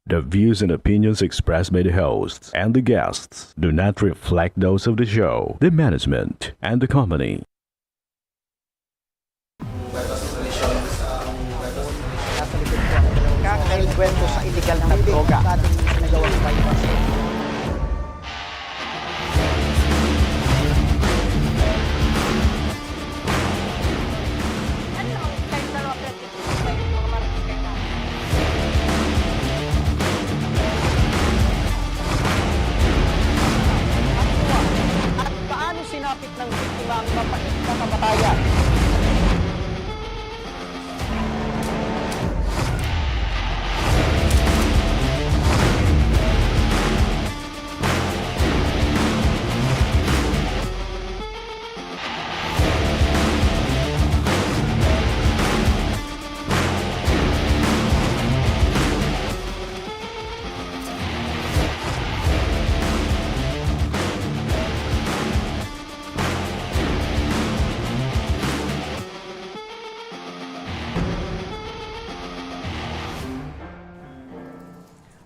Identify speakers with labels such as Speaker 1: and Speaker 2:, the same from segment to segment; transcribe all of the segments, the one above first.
Speaker 1: The views and opinions expressed by the hosts and the guests do not reflect those of the show, the management, and the company.
Speaker 2: Kakakwento sa illegal na droga ating sinagawang bypass. At paano sinapit ng biktima ang mapait na kamatayan?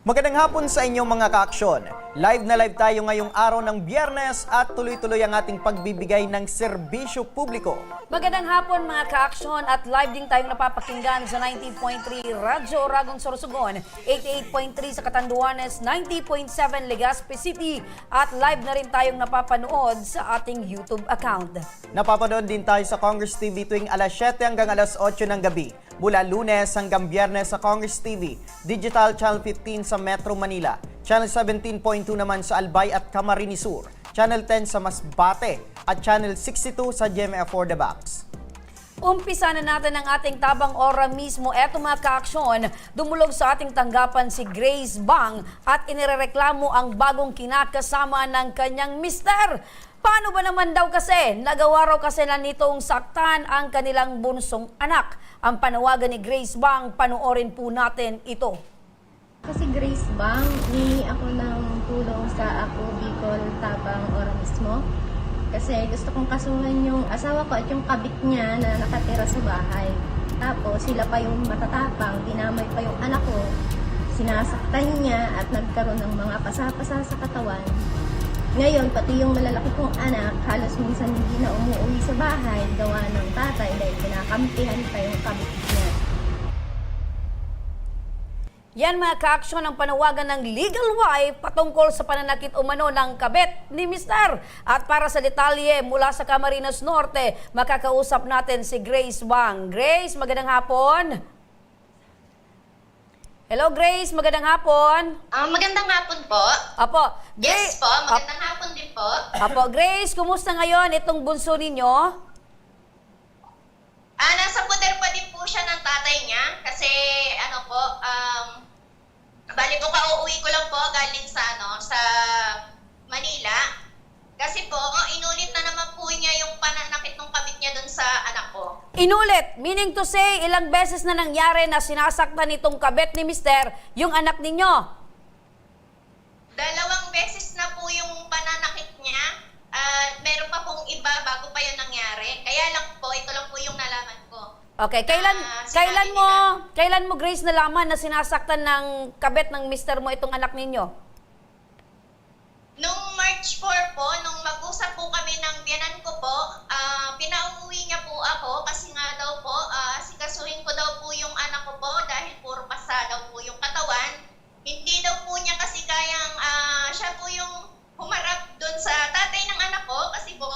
Speaker 2: Magandang hapon sa inyong mga ka-aksyon. Live na live tayo ngayong araw ng Biyernes at tuloy-tuloy ang ating pagbibigay ng serbisyo publiko.
Speaker 3: Magandang hapon mga ka-aksyon at live din tayong napapakinggan sa 90.3 Radyo Oragon Sorsogon, 88.3 sa Catanduanes, 90.7 Legazpi City at live na rin tayong napapanood sa ating YouTube account.
Speaker 2: Napapanood din tayo sa Congress TV tuwing alas 7 hanggang alas 8 ng gabi. Mula Lunes hanggang Biyernes sa Congress TV, Digital Channel 15 sa Metro Manila, Channel 17.2 naman sa Albay at Camarines Sur, Channel 10 sa Masbate at Channel 62 sa GMA For The Box.
Speaker 3: Umpisa na natin ang ating tabang ora mismo. Eto mga ka-aksyon, dumulog sa ating tanggapan si Grace Bang at inirereklamo ang bagong kinakasama ng kanyang mister. Paano ba naman daw kasi? Nagawa raw kasi na nitong saktan ang kanilang bunsong anak. Ang panawagan ni Grace Bang, panoorin po natin ito.
Speaker 4: Kasi Grace Bang, hihingi ako ng tulong sa Ako Bicol Tabang Ora mismo. Kasi gusto kong kasuhan yung asawa ko at yung kabit niya na nakatira sa bahay. Tapos sila pa yung matatapang, dinamay pa yung anak ko. Sinasaktan niya at nagkaroon ng mga pasapasa sa katawan. Ngayon, pati yung malalaki kong anak, halos minsan hindi na umuwi sa bahay, gawa ng tatay dahil kinakampihan pa yung kabit niya.
Speaker 3: Yan mga ka-aksyon ang panawagan ng legal wife patungkol sa pananakit umano ng kabit ni Mr. At para sa detalye mula sa Camarines Norte, makakausap natin si Grace Bang. Grace, magandang hapon. Hello Grace, magandang hapon.
Speaker 5: Magandang hapon po.
Speaker 3: Apo,
Speaker 5: Yes po, magandang hapon din po.
Speaker 3: Apo, Grace, kumusta ngayon itong bunso ninyo?
Speaker 5: Nasa poder pa din po siya ng tatay niya kasi ano po, bali po kauuwi ko lang po galing sa Manila. Kasi po, inulit na naman po niya yung pananakit ng kabit niya dun sa anak ko.
Speaker 3: Inulit, meaning to say, ilang beses na nangyari na sinasaktan nitong kabit ni Mister yung anak ninyo?
Speaker 5: 2 beses na po yung pananakit niya. Meron pa pong iba bago pa yun nangyari. Kaya lang po, ito lang po yung nalaman ko.
Speaker 3: Okay, kailan mo Grace nalaman na sinasaktan ng kabit ng Mister mo itong anak ninyo?
Speaker 5: Nung March 4 po, nung mag-usap po kami ng biyanan ko po, pinauwi niya po ako kasi nga daw po, sikasuhin ko daw po yung anak ko po dahil puro pasa daw po yung katawan. Hindi daw po niya kasi kayang, siya po yung humarap doon sa tatay ng anak ko kasi po,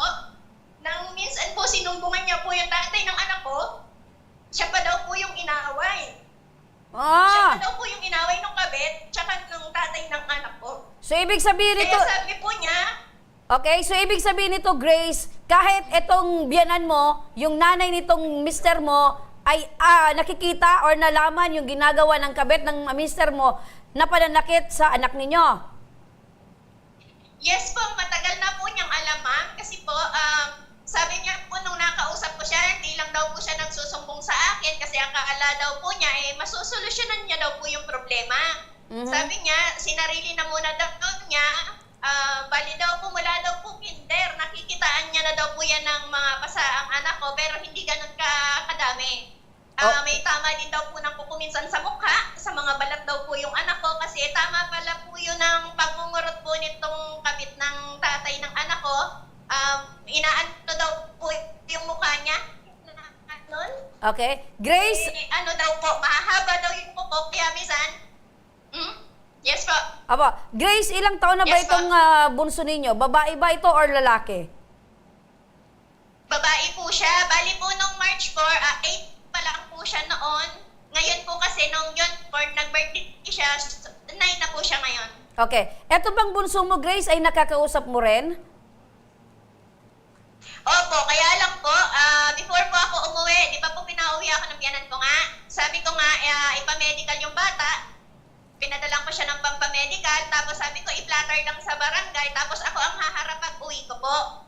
Speaker 5: nang minsan po sinumbungan niya po yung tatay ng anak ko, siya pa daw po yung inaaway. Siya pa daw po yung inaway ng kabit, tsaka ng tatay ng anak ko.
Speaker 3: So, ibig sabihin nito...
Speaker 5: Kaya sabi po niya...
Speaker 3: Okay, so ibig sabihin nito, Grace, kahit itong biyanan mo, yung nanay nitong mister mo, ay nakikita or nalaman yung ginagawa ng kabit ng mister mo na pananakit sa anak ninyo?
Speaker 5: Yes po, matagal na po niyang alaman kasi po, sabi niya po nung nakausap ko siya, hindi lang daw po siya nagsusumbong sa akin kasi akala daw po niya, masusolusyonan niya daw po yung problema. Sabi niya, sinarili na muna daw niya, bali daw po mula daw po kinder, nakikitaan niya na daw po yan ng mga pasa ang anak ko pero hindi ganun kadami. May tama din daw po ng kuko minsan sa mukha, sa mga balat daw po yung anak ko kasi tama pala po yun ang pagmumurot po nitong kabit ng tatay ng anak ko. Inaano daw po yung mukha niya. Nun?
Speaker 3: Okay. Grace,
Speaker 5: Ano daw po, mahahaba daw yung kuko kaya minsan. Yes po.
Speaker 3: Grace, ilang taon na ba
Speaker 5: Yes,
Speaker 3: itong bunso ninyo? Babae ba ito or lalaki?
Speaker 5: Babae po siya. Bali po nung March 4, 8 pa lang po siya noon. Ngayon po kasi nung yun, nag-birthday siya, 9 na po siya ngayon.
Speaker 3: Okay. Ito bang bunso mo, Grace, ay nakakausap mo rin?
Speaker 5: Opo, kaya lang po, before po ako umuwi, di ba po pinauwi ako ng biyanan ko nga. Sabi ko nga, ipamedical yung bata. Pinadalang ko siya ng pampamedical, tapos sabi ko, i-platter lang sa barangay, tapos ako ang haharap pag uwi ko po.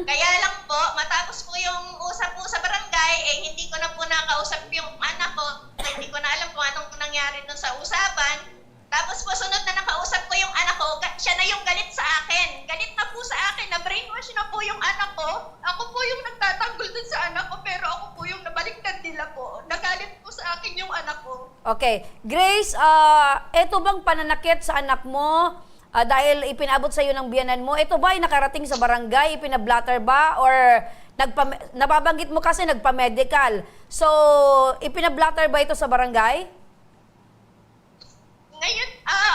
Speaker 5: Kaya lang po, matapos po yung usap po sa barangay, hindi ko na po nakausap yung anak ko. Hindi ko na alam kung anong nangyari dun sa usapan. Tapos po, sunod na nakausap ko yung anak ko, siya na yung galit sa akin. Galit na po sa akin, na-brainwash na po yung anak ko. Ako po yung nagtatanggol dun sa anak ko, pero ako po yung nabaliktad nila po. Nagalit po sa akin yung anak ko.
Speaker 3: Okay. Grace, ito bang pananakit sa anak mo dahil ipinabot sa iyo ng biyanan mo? Ito ba ay nakarating sa barangay, ipinablatter ba? Or nababanggit mo kasi nagpa-medical. So, ipinablatter ba ito sa barangay?
Speaker 5: Ngayon,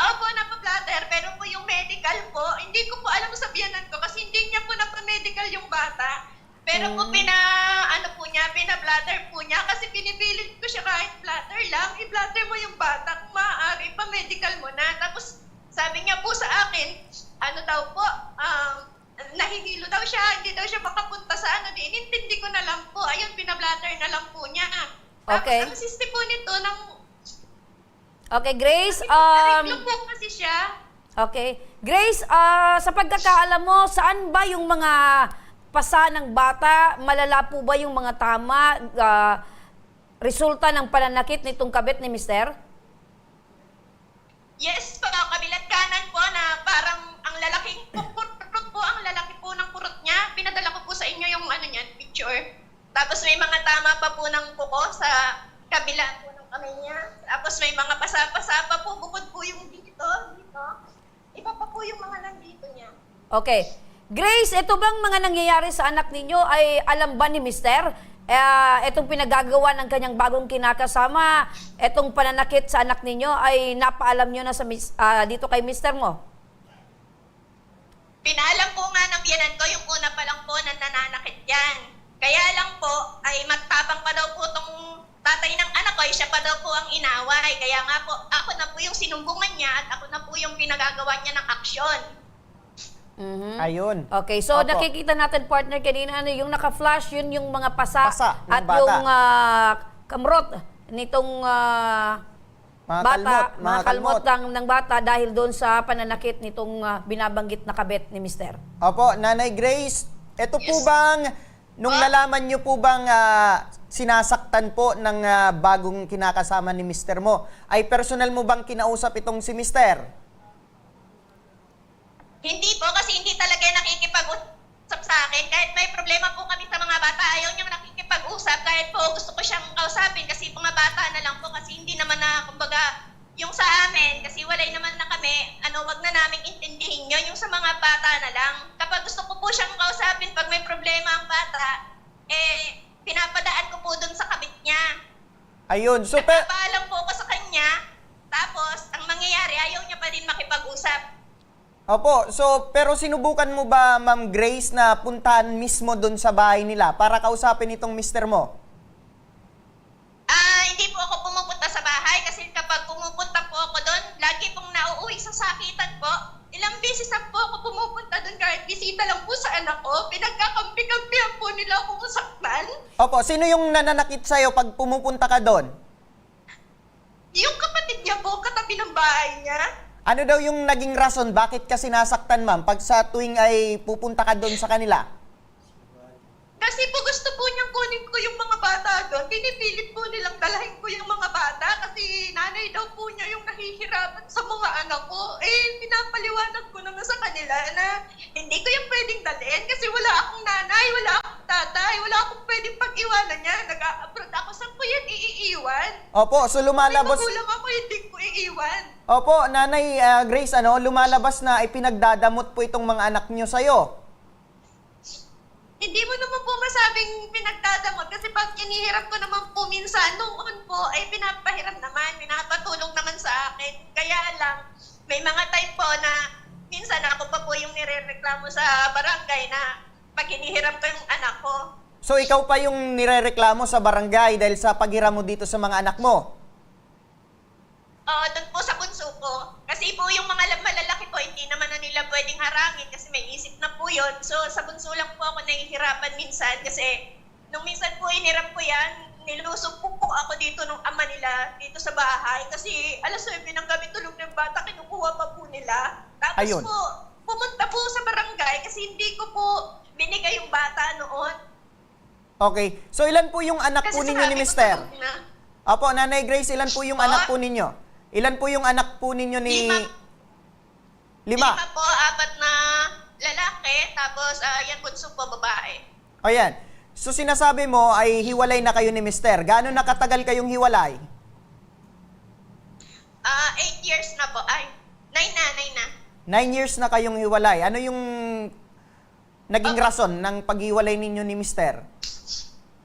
Speaker 5: opo, napablatter, pero po yung medical po, hindi ko po alam sa biyanan ko kasi hindi niya po napamedical yung bata. Pero po pinablatter po niya kasi pinipilit ko siya kahit blatter lang, i-blatter mo yung bata kung maaari, pa-medical mo na. Tapos sabi niya po sa akin, ano daw po, nahihilo daw siya, hindi daw siya makapunta sa inintindi ko na lang po, ayun, pinablatter na lang po niya.
Speaker 3: Okay.
Speaker 5: Tapos ang siste po nito ng
Speaker 3: Okay, Grace.
Speaker 5: Nariglo po kasi siya.
Speaker 3: Okay. Grace, sa pagkakaalam mo, saan ba yung mga pasa ng bata? Malala po ba yung mga tama? Resulta ng pananakit nitong kabit ni Mister?
Speaker 5: Yes po, kabilat kanan po na parang ang lalaking purot po, ang lalaki po ng purot niya. Pinadala ko po sa inyo yung picture. Tapos may mga tama pa po ng kuko sa kabila po ng kamay niya. Tapos may mga pasa-pasa pa po, bukod po yung dito. Iba pa po yung mga nandito niya.
Speaker 3: Okay. Grace, ito bang mga nangyayari sa anak ninyo ay alam ba ni Mister? Itong pinagagawa ng kanyang bagong kinakasama, itong pananakit sa anak ninyo ay napaalam nyo na sa dito kay Mister mo?
Speaker 5: Pinaalam po nga ng biyanan ko, yung una pa lang po na nananakit yan. Kaya lang po, ay magtapang pa daw po itong tatay ng anak ko, ay siya pa daw po ang inaway. Kaya nga po, ako na po yung sinumbungan niya at ako na po yung pinagagawa niya ng aksyon.
Speaker 2: Ayun.
Speaker 3: Okay, so
Speaker 2: Opo.
Speaker 3: nakikita natin, partner, kanina yung naka-flash, yun yung mga pasa,
Speaker 2: Pasa ng
Speaker 3: at
Speaker 2: bata.
Speaker 3: yung kamrot nitong mga kalmot ng bata dahil doon sa pananakit nitong binabanggit na kabit ni Mister.
Speaker 2: Opo, Nanay Grace, ito po
Speaker 5: Yes.
Speaker 2: bang, nung nalaman niyo po bang sinasaktan po ng bagong kinakasama ni Mister mo, ay personal mo bang kinausap itong si Mister?
Speaker 5: Hindi po, kasi hindi talaga nakikipag-usap sa akin. Kahit may problema po kami sa mga bata, ayaw niyang nakikipag-usap. Kahit po gusto ko siyang kausapin kasi mga bata na lang po. Kasi hindi naman na, kumbaga, yung sa amin, kasi walay naman na kami, wag na namin intindihin yun. Yung sa mga bata na lang. Kapag gusto ko po siyang kausapin, pag may problema ang bata, pinapadaan ko po dun sa kabit niya.
Speaker 2: Ayun, so
Speaker 5: Nagpapaalam po ako sa kanya, tapos ang mangyayari, ayaw niya pa din makipag-usap.
Speaker 2: Opo, so pero sinubukan mo ba, Ma'am Grace, na puntahan mismo doon sa bahay nila para kausapin itong mister mo?
Speaker 5: Hindi po ako pumupunta sa bahay kasi kapag pumupunta po ako doon, lagi pong nauuwi sa sakitan po. Ilang beses na po ako pumupunta doon kahit bisita lang po sa anak ko. Pinagkakampi-kampihan po nila akong saktan.
Speaker 2: Opo, sino yung nananakit sa'yo pag pumupunta ka doon?
Speaker 5: Yung kapatid niya po, katabi ng bahay niya.
Speaker 2: Ano daw yung naging rason bakit ka sinasaktan, ma'am, pag sa tuwing ay pupunta ka doon sa kanila?
Speaker 5: Kasi po gusto po niyang kunin ko yung mga bata doon. Pinipilit po nilang dalahin ko yung mga bata kasi nanay daw po niya yung nahihirapan sa mga anak ko. Pinapaliwanag ko naman sa kanila na hindi ko yung pwedeng dalhin kasi wala akong nanay, wala akong tatay, wala akong pwede pwedeng pag-iwanan niya. Nag-a-abroad ako. Saan ko yan iiwan?
Speaker 2: Opo, so
Speaker 5: May
Speaker 2: lumalabas...
Speaker 5: magulang ako, hindi ko iiwan.
Speaker 2: Opo, Nanay Grace, lumalabas na ipinagdadamot po itong mga anak nyo sa'yo.
Speaker 5: Hindi mo naman po masabing pinagdadamot kasi pag inihirap ko naman po minsan, noon po ay pinapahiram naman, pinapatulong naman sa akin. Kaya lang, may mga time po na minsan ako pa po yung nirereklamo sa barangay na pag hinihiram ko yung anak ko.
Speaker 2: So ikaw pa yung nirereklamo sa barangay dahil sa paghiram mo dito sa mga anak mo?
Speaker 5: Doon po sa bunso ko. Kasi po yung mga malalaki po, hindi naman na nila pwedeng harangin kasi may isip na po yun. So sa bunso lang po ako nahihirapan minsan kasi nung minsan po iniram ko yan, nilusog po ako dito nung ama nila dito sa bahay kasi alas 9 ng gabi tulog ng bata, kinukuha pa po nila. Tapos
Speaker 2: Ayun.
Speaker 5: po, pumunta po sa barangay kasi hindi ko po binigay yung bata noon.
Speaker 2: Okay. So ilan po yung anak po
Speaker 5: Kasi
Speaker 2: ninyo ni
Speaker 5: sabi ko,
Speaker 2: Mister?
Speaker 5: tulog na.
Speaker 2: Opo, Nanay Grace, ilan po yung
Speaker 5: Po?
Speaker 2: anak po ninyo? Ilan po yung anak po ninyo ni...
Speaker 5: Lima po, 4 na lalaki, tapos yan bunso po babae.
Speaker 2: O yan. So sinasabi mo ay hiwalay na kayo ni Mister. Gaano nakatagal kayong hiwalay?
Speaker 5: 8 years na po. Ay, 9 na.
Speaker 2: 9 years na kayong hiwalay. Ano yung naging rason ng paghiwalay ninyo ni Mister?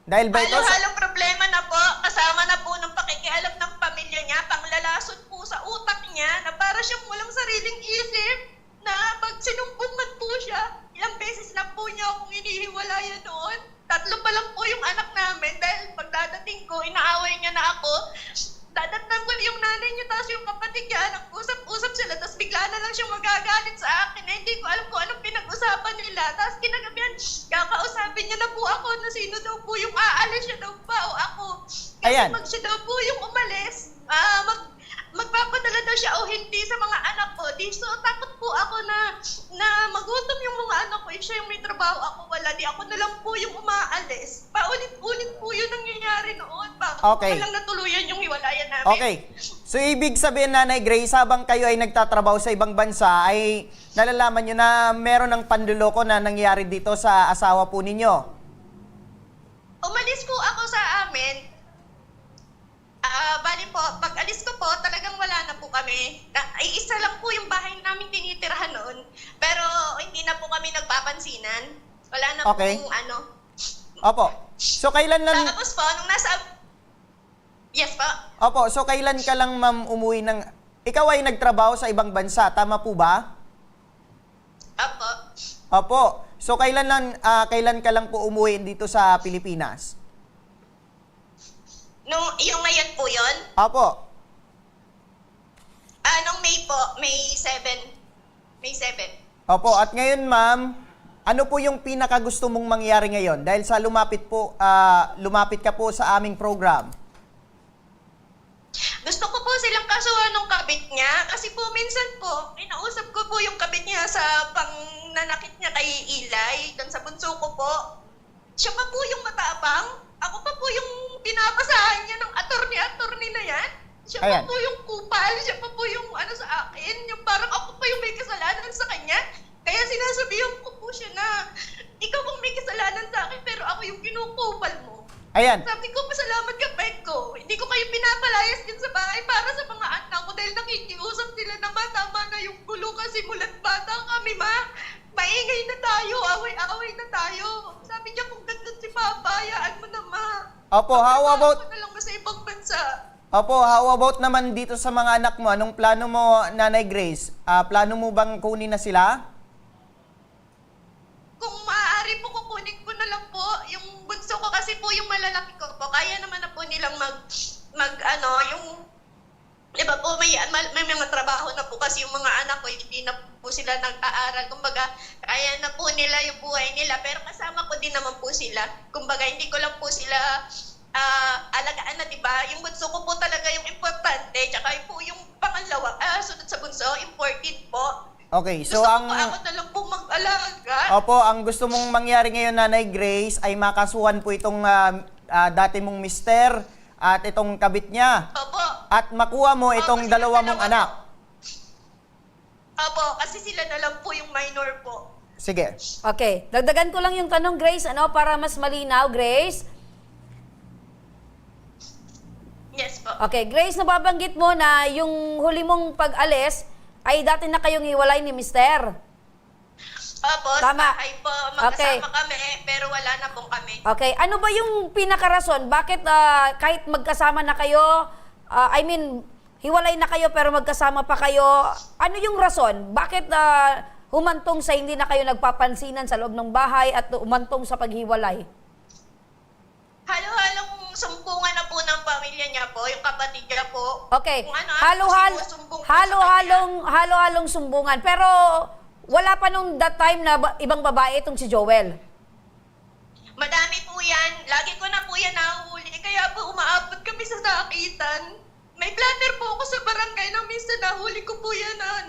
Speaker 2: Dahil ba ito...
Speaker 5: Halo-halong problema na po, kasama na po ng pakikialam ng pamilya niya, panglalasot po sa utak niya na para siyang walang sariling isip na pag sinumbong man po siya, ilang beses na po niya akong inihiwalayan noon. 3 pa lang po yung anak namin dahil pagdadating ko, inaaway niya na ako. Dadatnan ko yung nanay niya, tapos yung kapatid niya, nag-usap-usap sila, tapos bigla na lang siyang magagalit sa akin na hindi ko alam kung anong pinag-usapan nila. Tapos kinagabihan, kakausapin niya na po ako na sino daw po yung aalis, siya daw ba o ako. Kasi
Speaker 2: Ayan.
Speaker 5: pag siya daw po yung umalis, magpapadala daw siya o hindi sa mga anak ko. So takot po ako na magutom yung mga anak ko. If siya yung may trabaho, ako wala. Di ako na lang po yung umaalis. Paulit-ulit po yun nangyayari noon.
Speaker 2: Okay.
Speaker 5: Lang natuluyan yung hiwalayan namin.
Speaker 2: Okay. So, ibig sabihin, Nanay Grace, habang kayo ay nagtatrabaho sa ibang bansa, ay nalalaman nyo na meron ng panduloko na nangyari dito sa asawa po ninyo.
Speaker 5: Umalis po ako sa amin. Bali po, pag alis ko po, talagang wala na po kami. Ay, isa lang po yung bahay namin tinitirahan noon. Pero hindi na po kami nagpapansinan. Wala na
Speaker 2: Okay.
Speaker 5: pong ano.
Speaker 2: Opo. So, kailan lang...
Speaker 5: Tapos po, nung nasa... Yes po.
Speaker 2: Opo, so kailan ka lang, ma'am, umuwi ng... Ikaw ay nagtrabaho sa ibang bansa, tama po ba?
Speaker 5: Opo.
Speaker 2: Opo. So, kailan ka lang po umuwi dito sa Pilipinas?
Speaker 5: Yung ngayon po yun,
Speaker 2: Opo.
Speaker 5: nung May po, May 7. May 7.
Speaker 2: Opo, at ngayon, ma'am, ano po yung pinakagusto mong mangyari ngayon? Dahil sa lumapit ka po sa aming program.
Speaker 5: Gusto ko po silang kasuhan ng kabit niya kasi po minsan po, inausap ko po yung kabit niya sa pangnanakit niya kay Ilay, dan sa bunso ko po. Siya pa po yung matapang. Ako pa po yung pinapasahan niya ng attorney na yan. Siya
Speaker 2: Ayan.
Speaker 5: pa po yung kupal, siya pa po yung ano sa akin, yung parang ako pa yung may kasalanan sa kanya. Kaya sinasabihan ko po siya na, ikaw ang may kasalanan sa akin pero ako yung kinukupal mo.
Speaker 2: Ayan.
Speaker 5: Sabi ko, pasalamat ka, pet ko. Hindi ko kayo pinapalayas din sa bahay para sa mga anak ko dahil nakikiusap sila na tama na yung gulo kasi mulat bata kami, ma. Maingay na tayo, away-away na tayo. Sabi niya, kung ganda si Papa, hayaan mo na, ma.
Speaker 2: Opo, how about...
Speaker 5: Ako na lang sa ibang bansa.
Speaker 2: Opo, how about naman dito sa mga anak mo? Anong plano mo, Nanay Grace? Plano mo bang kunin na sila?
Speaker 5: Kung maaari po, kukunin ko na lang po. Yung bunso ko kasi po yung malalaki ko po. Kaya naman na po nilang yung... Diba po, may mga trabaho na po kasi yung mga anak ko, hindi na po sila nag-aaral. Kumbaga, kaya na po nila yung buhay nila. Pero kasama ko din naman po sila. Kumbaga, hindi ko lang po sila alagaan na, diba? Yung bunso ko po talaga yung importante. Tsaka po yung pangalawa, sunod sa bunso, important po.
Speaker 2: Okay, so
Speaker 5: Gusto
Speaker 2: ang...
Speaker 5: ko ako na lang po mag-alaga.
Speaker 2: Opo, ang gusto mong mangyari ngayon, Nanay Grace, ay makasuhan po itong dati mong mister at itong kabit niya.
Speaker 5: Opo.
Speaker 2: At makuha mo itong
Speaker 5: Opo,
Speaker 2: dalawa
Speaker 5: sila
Speaker 2: mong
Speaker 5: dalawa
Speaker 2: anak.
Speaker 5: Opo, kasi sila na lang po yung minor po.
Speaker 2: Sige.
Speaker 3: Okay, dagdagan ko lang yung tanong, Grace, para mas malinaw, Grace.
Speaker 5: Yes po.
Speaker 3: Okay, Grace, nababanggit mo na yung huli mong pag-alis ay dati na kayong hiwalay ni Mister.
Speaker 5: Opo,
Speaker 3: Tama.
Speaker 5: sa bahay po.
Speaker 3: Okay.
Speaker 5: Magkasama kami, pero wala na pong kami.
Speaker 3: Okay, ano ba yung pinakarason? Bakit kahit magkasama na kayo, hiwalay na kayo pero magkasama pa kayo, ano yung rason? Bakit humantong sa hindi na kayo nagpapansinan sa loob ng bahay at humantong sa paghiwalay?
Speaker 5: Halo-halong sumbungan na po ng pamilya niya po, yung kapatid niya po.
Speaker 3: Okay,
Speaker 5: Kung ano, sinusumbong po sa
Speaker 3: halo-halong sumbungan. Pero wala pa nung that time na ibang babae itong si Joel.
Speaker 5: Madami po yan. Lagi ko na po yan nahuhuli. Kaya po umaabot kami sa sakitan. May planner po ako sa barangay na minsan nahuli ko po yan na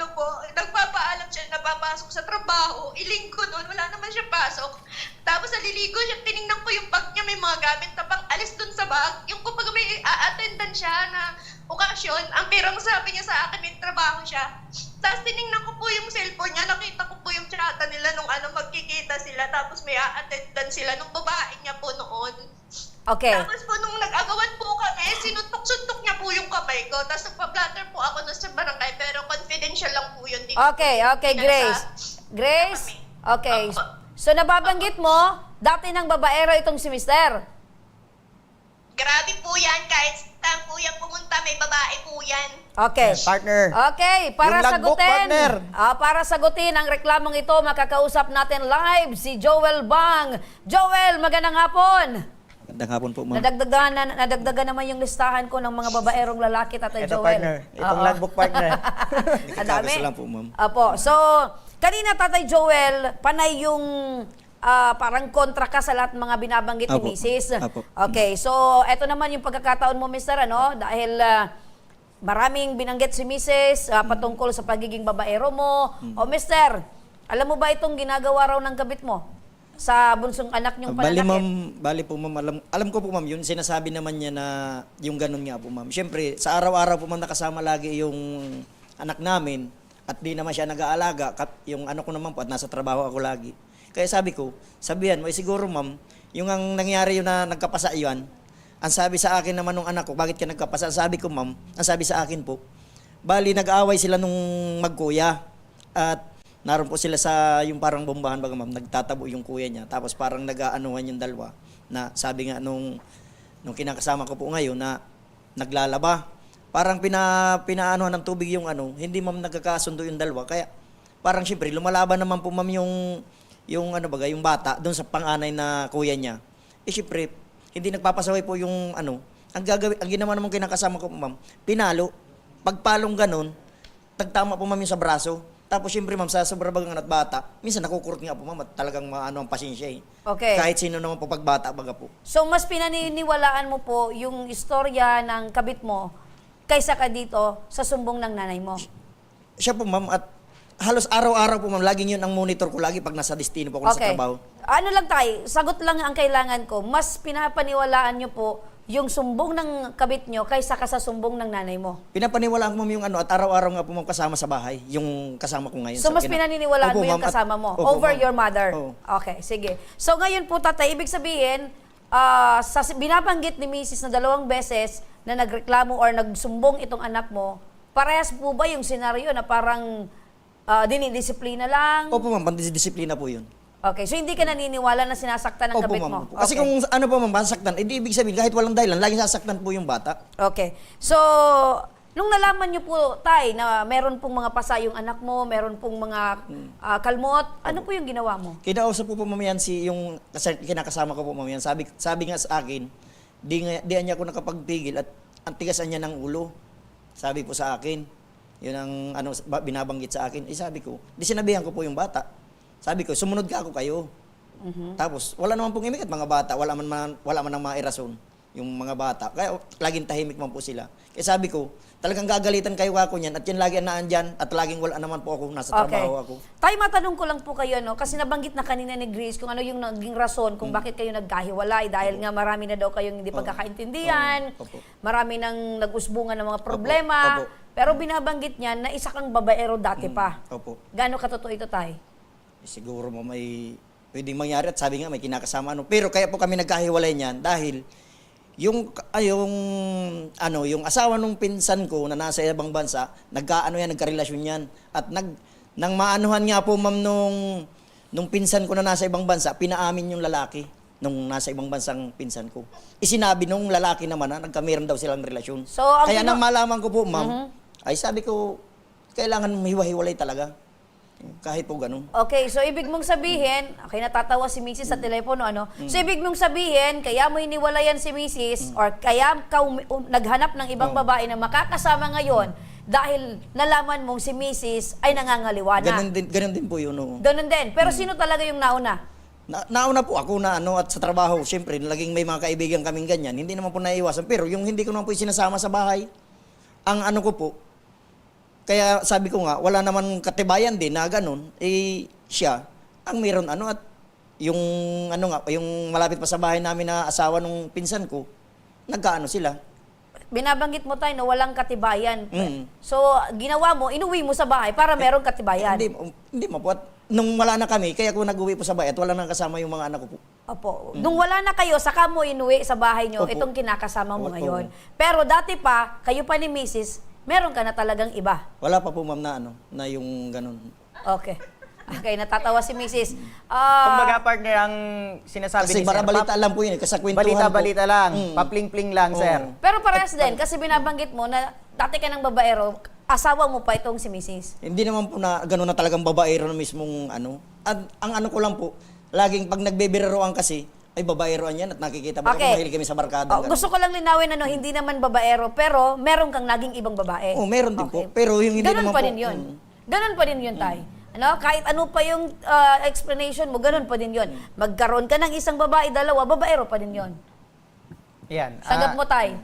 Speaker 5: nagpapaalam siya na papasok sa trabaho. Iling ko noon, wala naman siya pasok. Tapos naliligo siya, tinignan ko yung bag niya, may mga gamit na pang alis dun sa bag. Yung kapag may a-attendan siya na okasyon, ang pirang sabi niya sa akin, may trabaho siya. Tapos tinignan ko po yung cellphone niya, nakita ko po yung chata nila nung magkikita sila, tapos may a-attendan sila nung babae niya po noon.
Speaker 3: Okay.
Speaker 5: Tapos po nung nag-agawan po kami, sinuntok-suntok niya po yung kamay ko. Tapos nagpa-blatter po ako sa barangay, pero confidential lang po yun.
Speaker 3: Okay, Grace. Grace, okay. So nababanggit mo, dati ng babaero itong si Mister.
Speaker 5: Grabe po yan, kahit saan po yan pumunta, may babae po yan.
Speaker 3: Okay.
Speaker 2: Partner.
Speaker 3: Okay, para
Speaker 2: Yung logbook,
Speaker 3: sagutin.
Speaker 2: partner.
Speaker 3: Para sagutin ang reklamong ito, makakausap natin live si Joel Bang. Joel, magandang hapon.
Speaker 6: Magandang hapon po, ma'am.
Speaker 3: Nadagdagan naman yung listahan ko ng mga babaerong lalaki, Tatay
Speaker 2: Ito,
Speaker 3: Joel.
Speaker 2: partner. Itong
Speaker 3: Oo.
Speaker 2: logbook, partner.
Speaker 3: Ang dami.
Speaker 6: Kakasa lang po, ma'am.
Speaker 3: Apo. So, kanina, Tatay Joel, panay yung parang kontra ka sa lahat ng mga binabanggit ni
Speaker 6: Apo.
Speaker 3: Mrs.
Speaker 6: Apo.
Speaker 3: Okay, so eto naman yung pagkakataon mo, Mr. Dahil maraming binanggit si Mrs. Patungkol sa pagiging babaero mo. O, Mr., alam mo ba itong ginagawa raw ng kabit mo sa bunsong anak niyong pananakit?
Speaker 6: Bali po, ma'am. Alam ko po, ma'am, yun sinasabi naman niya na yung ganun nga po, ma'am. Siyempre, sa araw-araw po, ma'am, nakasama lagi yung anak namin at di naman siya nag-aalaga. Yung ano ko naman po at nasa trabaho ako lagi. Kaya sabi ko, sabihan mo, siguro, ma'am, yung ang nangyari yun na nagkapasa yun, ang sabi sa akin naman nung anak ko, bakit ka nagkapasa? Sabi ko, ma'am, ang sabi sa akin po, bali, nag-away sila nung magkuya. At naroon po sila sa yung parang bombahan, baga ma'am, nagtatabo yung kuya niya. Tapos parang nag-aanuhan yung dalawa na sabi nga nung kinakasama ko po ngayon na naglalaba. Parang pinaanuhan ng tubig yung hindi ma'am nagkakasundo yung dalawa. Kaya parang syempre lumalaban naman po ma'am yung bata doon sa panganay na kuya niya. Syempre, hindi nagpapasaway po yung ang ginawa naman kinakasama ko po ma'am, pinalo. Pagpalong ganun, tagtama po ma'am yung sa braso. Tapos syempre ma'am, sa sobrang bagang at bata, minsan nakukurot nga po ma'am at talagang ang pasensya eh.
Speaker 3: Okay.
Speaker 6: Kahit sino naman po pagbata baga po.
Speaker 3: So, mas pinaniniwalaan mo po yung istorya ng kabit mo kaysa ka dito sa sumbong ng nanay mo.
Speaker 6: Siya po ma'am at halos araw-araw po ma'am, laging yun ang monitor ko lagi pag nasa destino po ako sa trabaho.
Speaker 3: Ano lang tayo, sagot lang ang kailangan ko. Mas pinapaniwalaan nyo po yung sumbong ng kabit nyo kaysa ka sa sumbong ng nanay mo.
Speaker 6: Pinapaniwalaan ko ma'am yung at araw-araw nga po ma'am kasama sa bahay, yung kasama ko ngayon.
Speaker 3: So, mas pinaniniwalaan
Speaker 6: Opo,
Speaker 3: mo yung
Speaker 6: ma'am,
Speaker 3: kasama mo
Speaker 6: opo,
Speaker 3: over
Speaker 6: ma'am.
Speaker 3: your mother?
Speaker 6: Oo.
Speaker 3: Okay, sige. So, ngayon po, tatay, ibig sabihin, binabanggit ni Mrs. na 2 beses na nagreklamo or nagsumbong itong anak mo, parehas po ba yung senaryo na parang dinidisiplina lang?
Speaker 6: Opo ma'am, pandisiplina po yun.
Speaker 3: Okay, so hindi ka naniniwala na sinasaktan ng
Speaker 6: Opo
Speaker 3: kabit
Speaker 6: ma'am.
Speaker 3: mo?
Speaker 6: Kasi
Speaker 3: Okay.
Speaker 6: kung ano po ma'am, masaktan, hindi ibig sabihin kahit walang dahilan, laging sasaktan po yung bata.
Speaker 3: Okay. So, nung nalaman niyo po, tay, na meron pong mga pasa yung anak mo, meron pong mga kalmot, ano po yung ginawa mo?
Speaker 6: Kinausap po ma'am yan yung kinakasama ko po ma'am yan. Sabi nga sa akin, di niya ako nakapagpigil at ang tigasan niya ng ulo. Sabi po sa akin, yun ang binabanggit sa akin. Sabi ko, di sinabihan ko po yung bata. Sabi ko, sumunod ka ako kayo. Tapos, wala naman pong imik at mga bata, wala man ang mga irason yung mga bata. Kaya laging tahimik man po sila. Kaya sabi ko, talagang gagalitan kayo ako niyan at yan lagi ang naandyan at laging wala naman po ako, nasa trabaho ako.
Speaker 3: Tay, matanong ko lang po kayo, kasi nabanggit na kanina ni Grace kung ano yung naging rason kung bakit kayo nagkahiwalay dahil nga marami na daw kayong hindi pagkakaintindihan,
Speaker 6: Opo.
Speaker 3: marami nang nag-usbungan ng mga problema,
Speaker 6: Opo.
Speaker 3: pero binabanggit niya na isa kang babaero dati pa.
Speaker 6: Opo.
Speaker 3: Gaano katotoo ito, tay?
Speaker 6: Siguro mo may pwedeng mangyari at sabi nga may kinakasama Pero kaya po kami nagkahiwalay niyan dahil Yung asawa nung pinsan ko na nasa ibang bansa, nagkarelasyon yan. At nang maanuhan nga po ma'am nung pinsan ko na nasa ibang bansa, pinaamin yung lalaki nung nasa ibang bansang pinsan ko. Isinabi nung lalaki naman na nagkameron daw silang relasyon.
Speaker 3: So, ang
Speaker 6: Kaya nang malaman ko po ma'am, ay sabi ko, kailangan hiwa-hiwalay talaga. Kahit po ganun.
Speaker 3: Okay, so ibig mong sabihin, okay, natatawa si Mrs. sa telepono, ano? So ibig mong sabihin, kaya mo iniwalayan si Mrs. or kaya ka naghanap ng ibang babae na makakasama ngayon dahil nalaman mong si Mrs. ay nangangaliwa na.
Speaker 6: Ganun din po yun. No.
Speaker 3: Ganun din. Pero sino talaga yung nauna?
Speaker 6: Nauna po ako na at sa trabaho, siyempre, laging may mga kaibigan kaming ganyan. Hindi naman po naiiwasan. Pero yung hindi ko naman po sinasama sa bahay, ang ko po, kaya sabi ko nga, wala naman katibayan din na ganun, siya, ang meron at yung yung malapit pa sa bahay namin na asawa nung pinsan ko, nagkaano sila.
Speaker 3: Binabanggit mo tayo na walang katibayan. So, ginawa mo, inuwi mo sa bahay para merong katibayan.
Speaker 6: Hindi mo po. At nung wala na kami, kaya ako nag-uwi po sa bahay at wala nang kasama yung mga anak ko po.
Speaker 3: Opo. Nung wala na kayo, saka mo inuwi sa bahay nyo,
Speaker 6: Opo.
Speaker 3: itong kinakasama mo
Speaker 6: Opo.
Speaker 3: ngayon. Pero dati pa, kayo pa ni Mrs., meron ka na talagang iba.
Speaker 6: Wala pa po ma'am na yung ganun.
Speaker 3: Okay. Okay, natatawa si Mrs.
Speaker 2: Kumbaga partner ang sinasabi
Speaker 6: Kasi
Speaker 2: ni Sir.
Speaker 6: balita lang po yun kasi kwentuhan
Speaker 2: Balita-balita
Speaker 6: po.
Speaker 2: lang, papling-pling lang, Sir.
Speaker 3: Pero parehas din, kasi binabanggit mo na dati ka ng babaero, asawa mo pa itong si Mrs.
Speaker 6: Hindi naman po na gano'n na talagang babaero na mismong At ang ko lang po, laging pag nagbebereroan kasi, ay babaeroan yan at nakikita mo
Speaker 3: Okay.
Speaker 6: mahilig kami sa barkada.
Speaker 3: Oh, gusto ko lang linawin, hindi naman babaero, pero meron kang naging ibang babae.
Speaker 6: Meron din
Speaker 3: Okay.
Speaker 6: po. Pero yung hindi
Speaker 3: Ganun
Speaker 6: naman
Speaker 3: pa
Speaker 6: po.
Speaker 3: din yun. Ganun pa din yun, Tay. Ano? Kahit ano pa yung explanation mo, ganun pa din yun. Magkaroon ka ng isang babae, dalawa, babaero pa din yun.
Speaker 2: Yan.
Speaker 3: Sagap mo, Tay.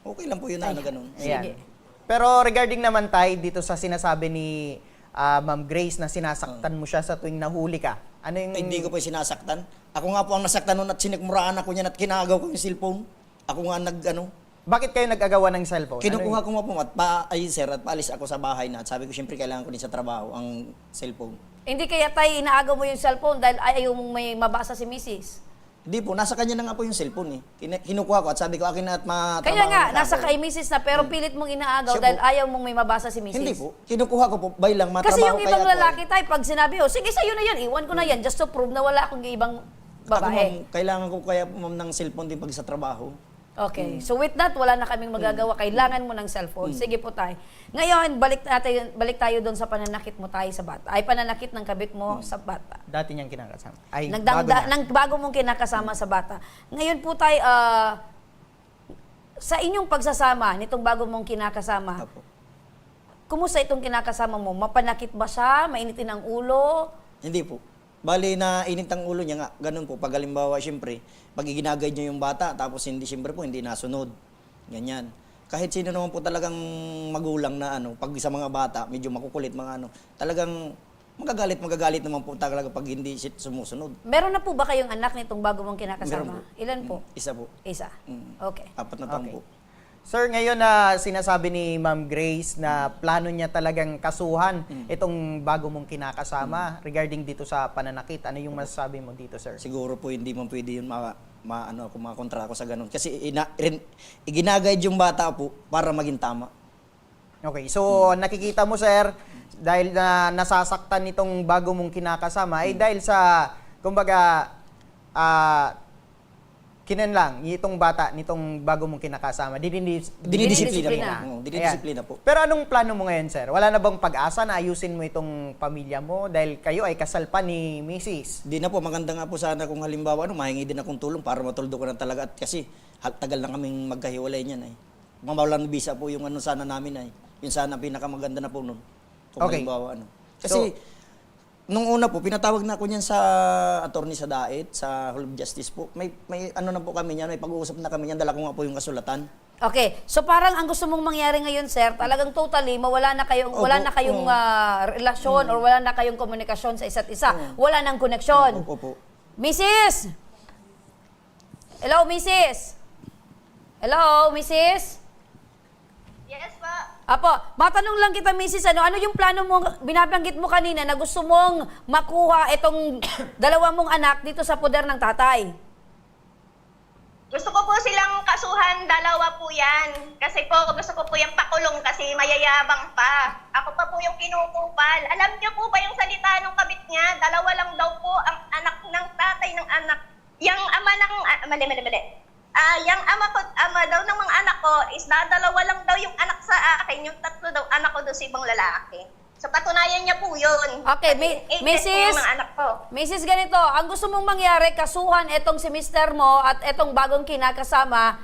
Speaker 6: Okay lang po yun na ganun.
Speaker 3: Sige.
Speaker 2: Pero regarding naman tayo dito sa sinasabi ni Ma'am Grace na sinasaktan mo siya sa tuwing nahuli ka. Ano yung...
Speaker 6: Ay, hindi ko po sinasaktan. Ako nga po ang nasaktan noon at sinikmuraan ako niyan at kinagaw ko yung cellphone. Ako nga
Speaker 2: Bakit kayo nag-agawan ng cellphone?
Speaker 6: kinukuha ko nga po at paalis ako sa bahay na at sabi ko siyempre kailangan ko din sa trabaho ang cellphone.
Speaker 3: Hindi kaya, Tay, inaagaw mo yung cellphone dahil ayaw mong may mabasa si Mrs.
Speaker 6: Hindi po, nasa kanya na nga po yung cellphone Kinukuha ko at sabi ko akin na at matrabaho.
Speaker 3: Kaya nga,
Speaker 6: na
Speaker 3: nasa
Speaker 6: ako.
Speaker 3: kay Mrs. na pero pilit mong inaagaw
Speaker 6: Siya
Speaker 3: dahil
Speaker 6: po.
Speaker 3: ayaw mong may mabasa si Mrs.
Speaker 6: Hindi po. Kinukuha ko po, bay lang, matrabaho
Speaker 3: Kasi yung ibang
Speaker 6: kaya ako.
Speaker 3: lalaki, Tay, pag sinabi, sige, sa'yo na yan, iwan ko na yan, just to prove na wala akong ibang
Speaker 6: Ako,
Speaker 3: babae.
Speaker 6: ma'am, kailangan ko kaya po, ma'am, ng cellphone din pag sa trabaho.
Speaker 3: Okay. So with that, wala na kaming magagawa. Kailangan mo ng cellphone. Sige po, Tay. Ngayon, balik tayo doon sa pananakit mo, Tay, sa bata. Ay, pananakit ng kabit mo sa bata.
Speaker 2: Dati niyang kinakasama. Ay,
Speaker 3: Bago mong kinakasama sa bata. Ngayon po, Tay, sa inyong pagsasama, nitong bago mong kinakasama,
Speaker 6: Apo.
Speaker 3: kumusta itong kinakasama mo? Mapanakit ba siya? Mainitin ang ulo?
Speaker 6: Hindi po. Bali na init ang ulo niya nga, ganun po. Pag halimbawa, siyempre, pag iginagay niyo yung bata, tapos siyempre po, hindi nasunod. Ganyan. Kahit sino naman po talagang magulang na pag sa mga bata, medyo makukulit, talagang magagalit naman po talaga pag hindi sumusunod.
Speaker 3: Meron na po ba kayong anak nitong bago mong kinakasama?
Speaker 6: Meron po.
Speaker 3: Ilan po?
Speaker 6: Isa po.
Speaker 3: Isa. Okay.
Speaker 6: 4 na taon
Speaker 2: Okay.
Speaker 6: po.
Speaker 2: Sir, ngayon na sinasabi ni Ma'am Grace na plano niya talagang kasuhan itong bago mong kinakasama regarding dito sa pananakit. Ano yung masasabi mo dito, sir?
Speaker 6: Siguro po hindi man pwede yun makakontra ako sa ganun. Kasi iginagayad yung bata po para maging tama.
Speaker 2: Okay, so nakikita mo, sir, dahil na nasasaktan nitong bago mong kinakasama ay dahil sa, kumbaga, kinanlang itong bata nitong bago mong kinakasama.
Speaker 3: Dinidisiplina.
Speaker 6: Dinidisiplina po.
Speaker 2: Pero anong plano mo ngayon, sir? Wala na bang pag-asa na ayusin mo itong pamilya mo dahil kayo ay kasal pa ni Mrs.?
Speaker 6: Di na po, maganda nga po sana kung halimbawa mahingi din akong tulong para matuldo ko na talaga. At kasi tagal na kaming magkahiwalay niyan Mamawalan ng visa po yung sana namin Yung sana pinakamaganda na po nun. Kung
Speaker 2: Okay.
Speaker 6: halimbawa Kasi nung una po, pinatawag na ako niyan sa attorney sa DAET, sa Hall of Justice po. May na po kami niyan, may pag-uusap na kami niyan, dala ko nga po yung kasulatan.
Speaker 3: Okay. So parang ang gusto mong mangyari ngayon, sir, talagang totally wala na kayong relasyon or wala na kayong komunikasyon sa isa't isa. Wala nang koneksyon.
Speaker 6: Opo.
Speaker 3: Mrs. Hello, Mrs. Hello, Mrs.
Speaker 5: Yes po.
Speaker 3: Apo, matanong lang kita, Mrs. Ano yung plano mo, binabanggit mo kanina na gusto mong makuha itong dalawa mong anak dito sa poder ng tatay?
Speaker 5: Gusto ko po silang kasuhan kasuhan, dalawa po yan. Kasi po, gusto ko po yung pakulong kasi mayayabang pa. Ako pa po yung kinukupal. Alam niyo po ba yung salita ng kabit niya? Dalawa lang daw po ang anak ng tatay ng anak. Yung ama ng... mali. Yung ama daw ng mga anak ko is dalawa lang daw yung anak sa akin. Yung tatlo daw anak ko daw sa ibang lalaki. So patunayan niya po yun.
Speaker 3: Okay,
Speaker 5: Kasi
Speaker 3: Mrs.
Speaker 5: yung mga anak ko.
Speaker 3: Mrs. ganito, ang gusto mong mangyari, kasuhan etong si Mr. mo at etong bagong kinakasama,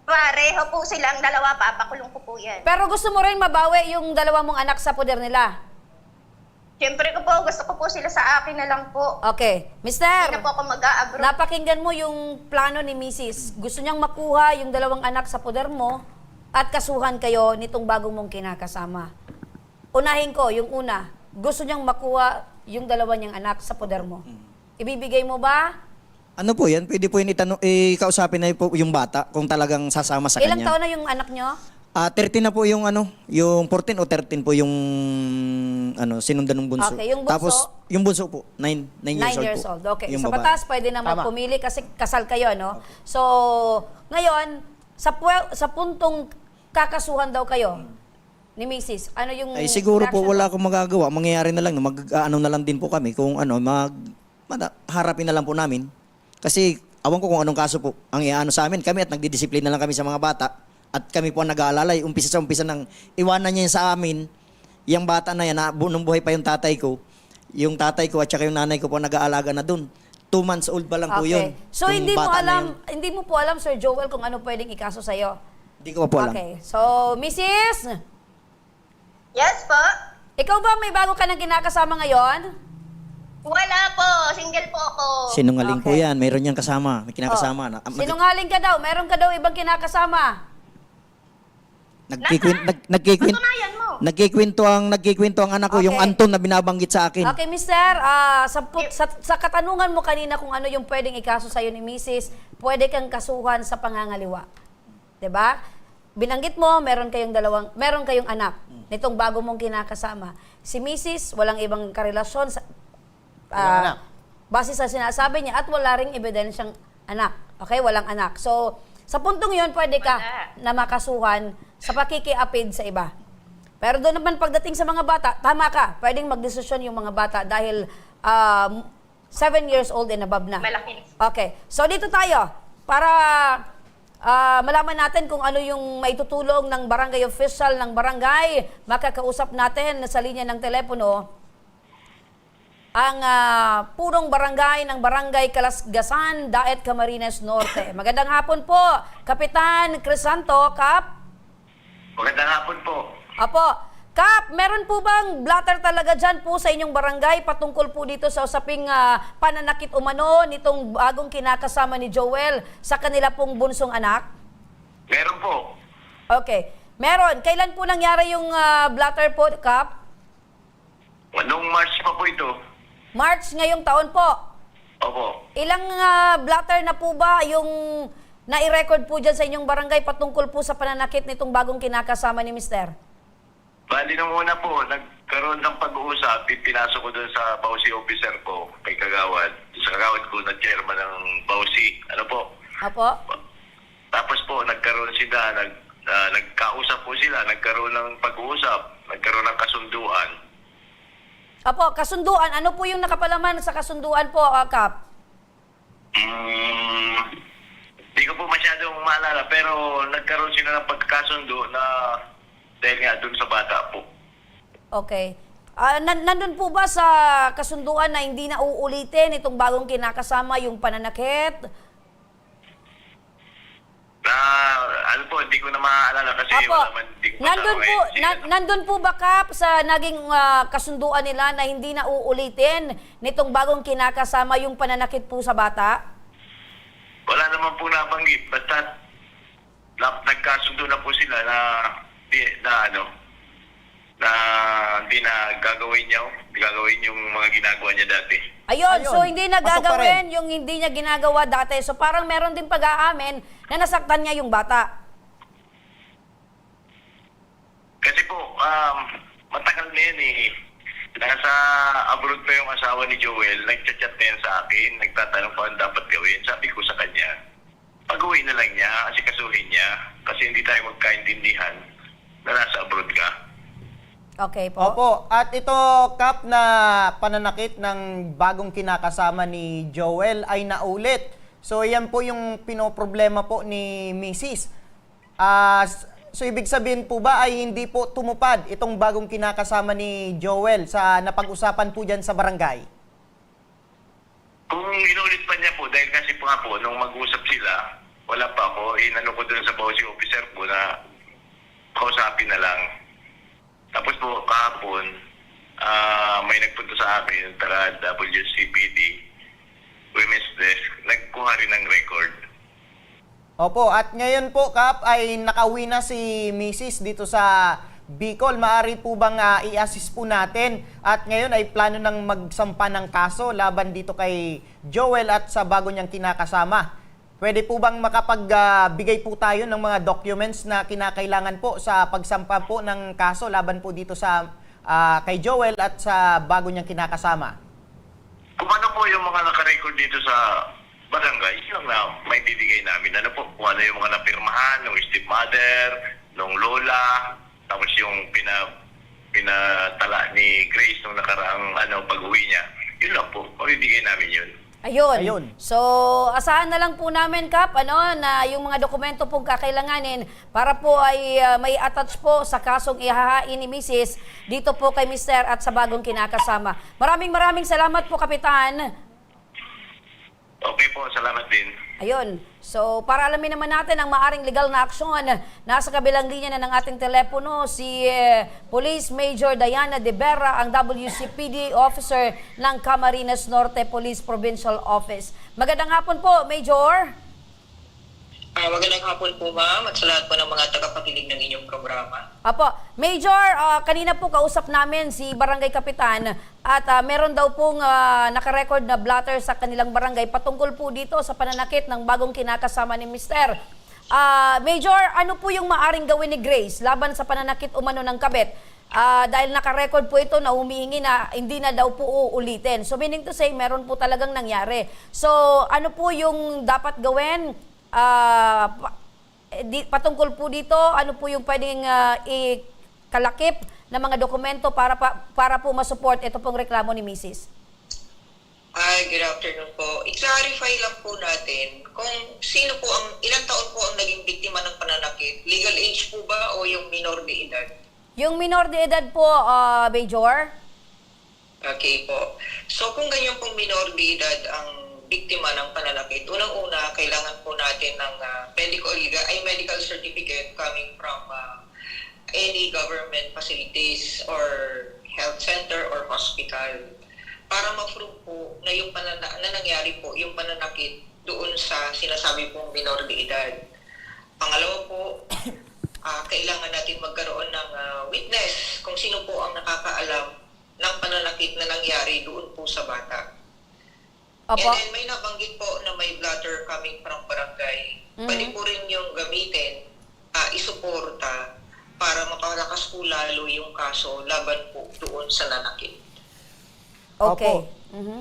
Speaker 5: Pareho po silang dalawa, papakulong ko po yan.
Speaker 3: pero gusto mo rin mabawi yung dalawa mong anak sa poder nila.
Speaker 5: Siyempre ko po, gusto ko po sila sa akin na lang po.
Speaker 3: Okay.
Speaker 5: Hindi
Speaker 3: Mr.,
Speaker 5: na po ako mag-a-abroad.
Speaker 3: napakinggan mo yung plano ni Mrs. Gusto niyang makuha yung dalawang anak sa poder mo at kasuhan kayo nitong bagong mong kinakasama. Unahin ko, yung una, gusto niyang makuha yung dalawa niyang anak sa poder mo. Ibibigay mo ba?
Speaker 6: Ano po yan? Pwede po yun kausapin na po yung bata kung talagang sasama sa
Speaker 3: Ilang
Speaker 6: kanya.
Speaker 3: taon na yung anak niyo?
Speaker 6: 13 na po yung yung 14 o 13 po yung sinundan ng bunso.
Speaker 3: Okay, yung bunso?
Speaker 6: Tapos yung bunso po, 9
Speaker 3: 9 years
Speaker 6: years old
Speaker 3: old.
Speaker 6: po.
Speaker 3: Okay.
Speaker 6: Yung
Speaker 3: Sa
Speaker 6: babae.
Speaker 3: batas, pwede naman
Speaker 2: Tama.
Speaker 3: pumili kasi kasal kayo, no? So, ngayon, sa puntong kakasuhan daw kayo ni Mrs., ano yung
Speaker 6: Ay siguro po
Speaker 3: reaction
Speaker 6: wala
Speaker 3: mo?
Speaker 6: akong magagawa. Mangyayari na lang, ano na lang din po kami kung harapin na lang po namin. Kasi awan ko kung anong kaso po ang iaano sa amin. Kami at nagdidisiplina lang kami sa mga bata. At kami po ang nag-aalalay. Umpisa ng iwanan niya sa amin. Yung bata na yan, nung buhay pa yung tatay ko. Yung tatay ko at saka yung nanay ko po nag-aalaga na dun. 2 months old pa lang po yun.
Speaker 3: So,
Speaker 6: Yung
Speaker 3: hindi mo
Speaker 6: bata na
Speaker 3: alam,
Speaker 6: yun.
Speaker 3: hindi mo po alam, Sir Joel, kung ano pwedeng ikaso sa'yo.
Speaker 6: Hindi ko pa po alam.
Speaker 3: Okay. So, Mrs.,
Speaker 5: Yes po?
Speaker 3: ikaw ba may bago ka nang kinakasama ngayon?
Speaker 5: Wala po. Single po ako.
Speaker 6: Sinungaling po
Speaker 3: Okay.
Speaker 6: yan. Mayroon niyang kasama. May kinakasama.
Speaker 3: Oh. Sinungaling ka daw. Meron ka daw ibang kinakasama.
Speaker 5: Patunayan mo.
Speaker 6: Nagkikwento ang anak ko, yung
Speaker 3: Okay.
Speaker 6: Anton na binabanggit sa akin.
Speaker 3: Okay, mister, sa katanungan mo kanina kung ano yung pwedeng ikaso sa'yo ni Mrs., pwede kang kasuhan sa pangangaliwa. 'Di ba? Binanggit mo, meron kayong anak nitong bago mong kinakasama. Si Mrs., walang ibang karelasyon sa
Speaker 2: Walang anak.
Speaker 3: base sa sinasabi niya at wala ring ebidensyang anak. Okay, walang anak. So, sa puntong 'yon, pwede ka
Speaker 5: Wala.
Speaker 3: na makasuhan sa pakikiapid sa iba. Pero doon naman pagdating sa mga bata, tama ka. Pwedeng magdesisyon yung mga bata dahil 7 years old and above na.
Speaker 5: Malaki.
Speaker 3: Okay. So dito tayo para malaman natin kung ano yung maitutulong ng barangay official ng barangay. Makakausap natin sa linya ng telepono ang punong barangay ng Barangay Kalasgasan, Daet, Camarines Norte. Magandang hapon po, Kapitan Crisanto, Kap.
Speaker 7: Magandang hapon po.
Speaker 3: Apo, Kap, meron po bang blatter talaga dyan po sa inyong barangay patungkol po dito sa usaping pananakit umano nitong bagong kinakasama ni Joel sa kanila pong bunsong anak?
Speaker 7: Meron po.
Speaker 3: Okay. Meron. Kailan po nangyari yung blatter po, Kap?
Speaker 7: Nung March pa po ito.
Speaker 3: March ngayong taon po.
Speaker 7: Opo.
Speaker 3: Ilang blatter na po ba yung nai-record po dyan sa inyong barangay patungkol po sa pananakit nitong bagong kinakasama ni Mister?
Speaker 7: Bali nung una po, nagkaroon ng pag-uusap, pinasok ko doon sa Bausi officer ko, kay Kagawad. Sa Kagawad ko, na chairman ng Bausi. Ano po?
Speaker 3: Apo?
Speaker 7: Tapos po, nagkaroon sila, nagkausap po sila, nagkaroon ng pag-uusap, nagkaroon ng kasunduan.
Speaker 3: Apo, kasunduan. Ano po yung nakapalaman sa kasunduan po, Kap?
Speaker 7: Hindi ko po masyadong maalala, pero nagkaroon sila ng pagkakasundo na dahil nga doon sa bata po.
Speaker 3: Okay. Nandun po ba sa kasunduan na hindi na uulitin itong bagong kinakasama yung pananakit?
Speaker 7: Ano po, hindi ko na maaalala kasi
Speaker 3: Apo,
Speaker 7: wala man, hindi ko
Speaker 3: nandun po ba, Kap, sa naging kasunduan nila na hindi na uulitin nitong bagong kinakasama yung pananakit po sa bata?
Speaker 7: Wala naman po nabanggit. Basta nagkasundo na po sila na hindi na gagawin yung mga ginagawa niya dati.
Speaker 3: Ayun, so hindi na
Speaker 2: Pasok pa
Speaker 3: gagawin yung hindi niya ginagawa dati. So parang meron din pag-aamin na nasaktan niya yung bata.
Speaker 7: Kasi po, matagal na yan eh. Nasa abroad pa yung asawa ni Joel, nagchat-chat na yan sa akin, nagtatanong pa ang dapat gawin. Sabi ko sa kanya, pag-uwi na lang niya, asikasuhin niya. Kasi hindi tayo magkaintindihan na nasa abroad ka.
Speaker 3: Okay po.
Speaker 2: Opo, at ito, Kap, na pananakit ng bagong kinakasama ni Joel ay naulit. So, yan po yung pinoproblema po ni Mrs. So, ibig sabihin po ba ay hindi po tumupad itong bagong kinakasama ni Joel sa napag-usapan po dyan sa barangay?
Speaker 7: Kung inulit pa niya po, dahil kasi po nga po, nung mag-usap sila, wala pa ako, inano ko dun sa bossy officer po na kausapin na lang. Tapos po, kahapon, may nagpunta sa amin, taga WCPD, Women's Desk, nagkuha rin ng record.
Speaker 2: Opo, at ngayon po, Kap, ay nakauwi na si Mrs. dito sa Bicol. Maaari po bang i-assist po natin? At ngayon ay plano ng magsampa ng kaso laban dito kay Joel at sa bago niyang kinakasama. Pwede po bang makapagbigay po tayo ng mga documents na kinakailangan po sa pagsampa po ng kaso laban po dito sa kay Joel at sa bago niyang kinakasama?
Speaker 7: Kung ano po yung mga nakarecord dito sa barangay, yun na may bibigay namin. Ano po, kung ano yung mga napirmahan, ng stepmother, ng lola, tapos yung pinatala ni Grace nung nakaraang pag-uwi niya. Yun lang po, mabibigay namin yun.
Speaker 3: Ayun. So, asahan na lang po namin, Kap, na yung mga dokumento pong kakailanganin para po ay may attach po sa kasong ihahain ni Mrs. dito po kay Mr. at sa bagong kinakasama. Maraming salamat po, Kapitan.
Speaker 7: Okay po, salamat din.
Speaker 3: Ayun. So, para alamin naman natin ang maaring legal na aksyon, nasa kabilang linya na ng ating telepono si Police Major Diana De Vera, ang WCPD officer ng Camarines Norte Police Provincial Office. Magandang hapon po, Major.
Speaker 8: Magandang hapon po, ma'am, at sa lahat po ng mga tagapakinig ng inyong programa.
Speaker 3: Apo, Major, kanina po kausap namin si Barangay Kapitan at meron daw pong nakarecord na blatter sa kanilang barangay patungkol po dito sa pananakit ng bagong kinakasama ni Mr. Major, ano po yung maaring gawin ni Grace laban sa pananakit umano ng kabit? Dahil nakarecord po ito na humihingi na hindi na daw po uulitin. So meaning to say, meron po talagang nangyari. So ano po yung dapat gawin? Patungkol po dito, ano po yung pwedeng ikalakip na mga dokumento para po masupport ito pong reklamo ni Mrs.
Speaker 8: Good afternoon po. I-clarify lang po natin kung sino po ilang taon po ang naging biktima ng pananakit. Legal age po ba o yung minor de edad?
Speaker 3: Yung minor de edad po, Major?
Speaker 8: Okay po. So kung ganyan pong minor de edad ang biktima ng pananakit, unang-una, kailangan po natin ng medical certificate coming from any government facilities or health center or hospital para ma-prove po na yung na nangyari po yung pananakit doon sa sinasabi pong minor de edad. Pangalawa po, kailangan natin magkaroon ng witness kung sino po ang nakakaalam ng pananakit na nangyari doon po sa bata.
Speaker 3: Opo.
Speaker 8: And then may nabanggit po na may blatter coming from barangay. Pwede po rin yung gamitin, isuporta para mapalakas po lalo yung kaso laban po doon sa nanakit.
Speaker 3: Okay.
Speaker 2: Opo.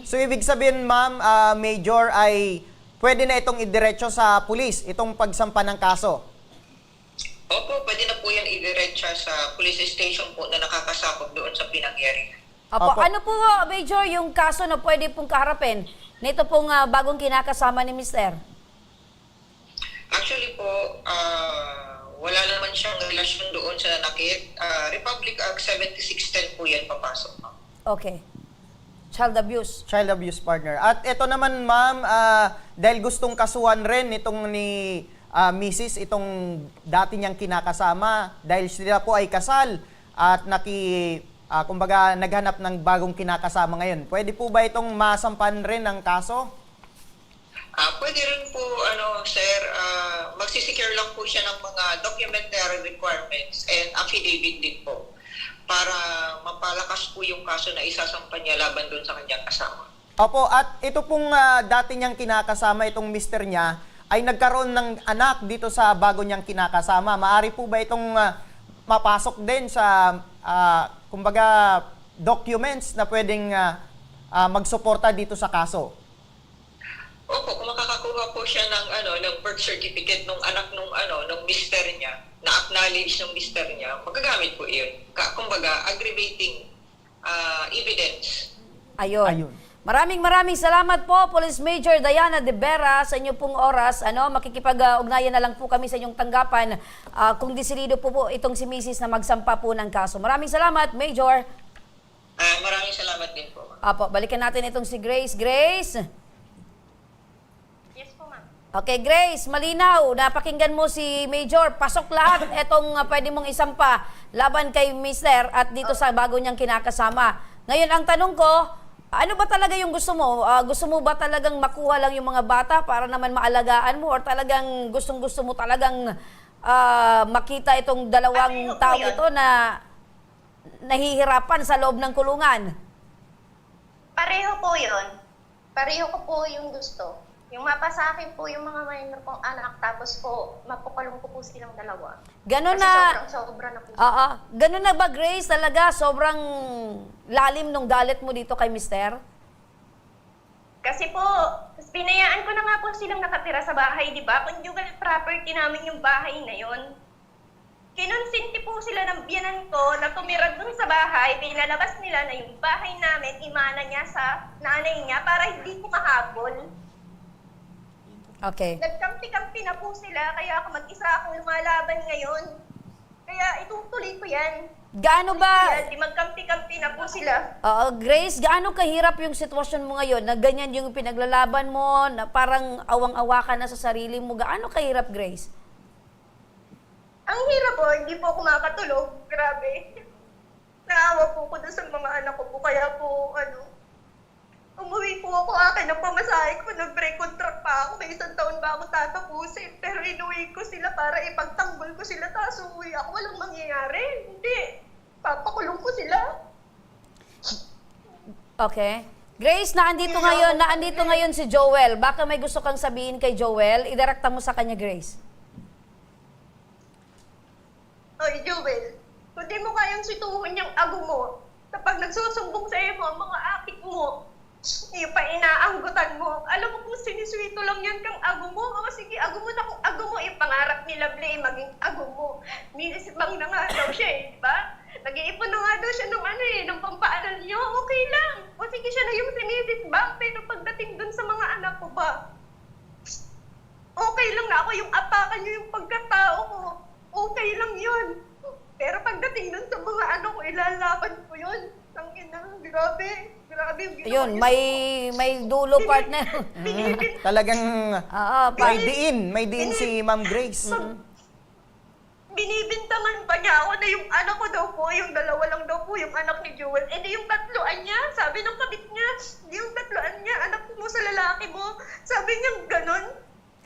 Speaker 2: So ibig sabihin, ma'am, Major, ay pwede na itong idiretso sa pulis, itong pagsampa ng kaso?
Speaker 8: Opo, pwede na po yan idiretsa sa police station po na nakakasakop doon sa pinangyarihan.
Speaker 3: Opo.
Speaker 2: Opo.
Speaker 3: Ano po, Major, yung kaso na pwede pong kaharapin nito pong bagong kinakasama ni Mr.?
Speaker 8: Actually po, wala naman siyang relasyon doon sa nanakit. Republic Act 7610 po yan papasok.
Speaker 3: Okay. Child abuse.
Speaker 2: Child abuse, partner. At ito naman, ma'am, dahil gustong kasuhan rin itong ni Mrs. itong dati niyang kinakasama, dahil sila po ay kasal at kumbaga naghanap ng bagong kinakasama ngayon. Pwede po ba itong masampan rin ng kaso?
Speaker 8: Pwede rin po, sir, magsisecure lang po siya ng mga documentary requirements and affidavit din po para mapalakas po yung kaso na isasampan niya laban doon sa kanyang kasama.
Speaker 2: Opo, at ito pong dati niyang kinakasama, itong mister niya, ay nagkaroon ng anak dito sa bago niyang kinakasama. Maari po ba itong mapasok din sa kumbaga documents na pwedeng magsuporta dito sa kaso?
Speaker 8: Opo, kung makakakuha po siya ng ng birth certificate nung anak nung mister niya, na acknowledge ng mister niya, magagamit po 'yun. Kumbaga, aggravating evidence.
Speaker 2: Ayun.
Speaker 3: Maraming salamat po, Police Major Diana De Vera, sa inyo pong oras. Makikipag-ugnayan na lang po kami sa inyong tanggapan kung desidido po itong si Mrs. na magsampa po ng kaso. Maraming salamat, Major.
Speaker 8: Maraming salamat din po.
Speaker 3: Apo, balikan natin itong si Grace. Grace?
Speaker 5: Yes po, ma'am.
Speaker 3: Okay, Grace, malinaw. Napakinggan mo si Major. Pasok lahat itong pwede mong isampa laban kay Mister at dito sa bago niyang kinakasama. Ngayon, ang tanong ko, ano ba talaga yung gusto mo? Gusto mo ba talagang makuha lang yung mga bata para naman maalagaan mo? Or talagang gustong-gusto mo talagang makita itong dalawang tao ito na nahihirapan sa loob ng kulungan?
Speaker 5: Pareho po yun. Pareho ko po yung gusto. Yung mapasa akin po yung mga minor kong anak, tapos po mapukulong ko po silang dalawa.
Speaker 3: Ganun
Speaker 5: Kasi
Speaker 3: na...
Speaker 5: sobra na po.
Speaker 3: Ganun na ba, Grace? Talaga sobrang lalim nung galit mo dito kay Mister?
Speaker 5: Kasi po, pinayaan ko na nga po silang nakatira sa bahay, di ba? Conjugal property namin yung bahay na yon. Kinonsinti po sila ng biyanan ko na tumira dun sa bahay, pinalabas nila na yung bahay namin, imana niya sa nanay niya para hindi ko mahabol.
Speaker 3: Okay.
Speaker 5: Nagkampi-kampi na po sila, kaya ako mag-isa akong lumalaban ngayon. Kaya itutuloy ko yan.
Speaker 3: Gaano ba...
Speaker 5: Kaya di magkampi-kampi na po sila.
Speaker 3: Grace, gaano kahirap yung sitwasyon mo ngayon na ganyan yung pinaglalaban mo, na parang awang-awa ka na sa sarili mo? Gaano kahirap, Grace?
Speaker 5: Ang hirap po, hindi po ako makatulog. Grabe. Naawa po ko doon sa mga anak ko po. Kaya po, umuwi po ako akin ng pamasahe ko. Nag-break contract pa ako. May 1 taon ba ako tatapusin. Pero inuwi ko sila para ipagtanggol ko sila. Tapos umuwi ako. Walang mangyayari. Hindi. Papakulong ko sila.
Speaker 3: Okay. Grace, naandito ngayon si Joel. Baka may gusto kang sabihin kay Joel. Idirekta mo sa kanya, Grace.
Speaker 5: Oy, Joel, kung di mo kayang situhon yung ago mo, kapag nagsusumbong sa iyo ang mga akit mo, yung pa inaanggutan mo, alam mo kung siniswito lang yan kang ago mo, o sige, ago mo na kung ago mo, ipangarap ni Lovely, maging ago mo. Minisibang na nga daw siya di ba? Nag-iipon na nga daw siya ng pampaaral niyo, okay lang. O sige, siya na yung sinisibang, pero pagdating dun sa mga anak ko ba, okay lang na ako yung apakan niyo yung pagkatao ko. Okay lang yun. Pero pagdating nun sa mga ko, ilalaban ko yun. Tangina, grabe. Grabe yung ginawa
Speaker 3: Ayun,
Speaker 5: niya.
Speaker 3: may dulo partner.
Speaker 2: Talagang
Speaker 3: pa-
Speaker 2: may diin si Ma'am Grace.
Speaker 5: Binibintangan pa niya ako na yung anak ko daw po, yung dalawa lang daw po yung anak ni Joel. Eh di yung tatloan niya, sabi ng kabit niya, di yung tatloan niya, anak mo sa lalaki mo. Sabi niya ganon.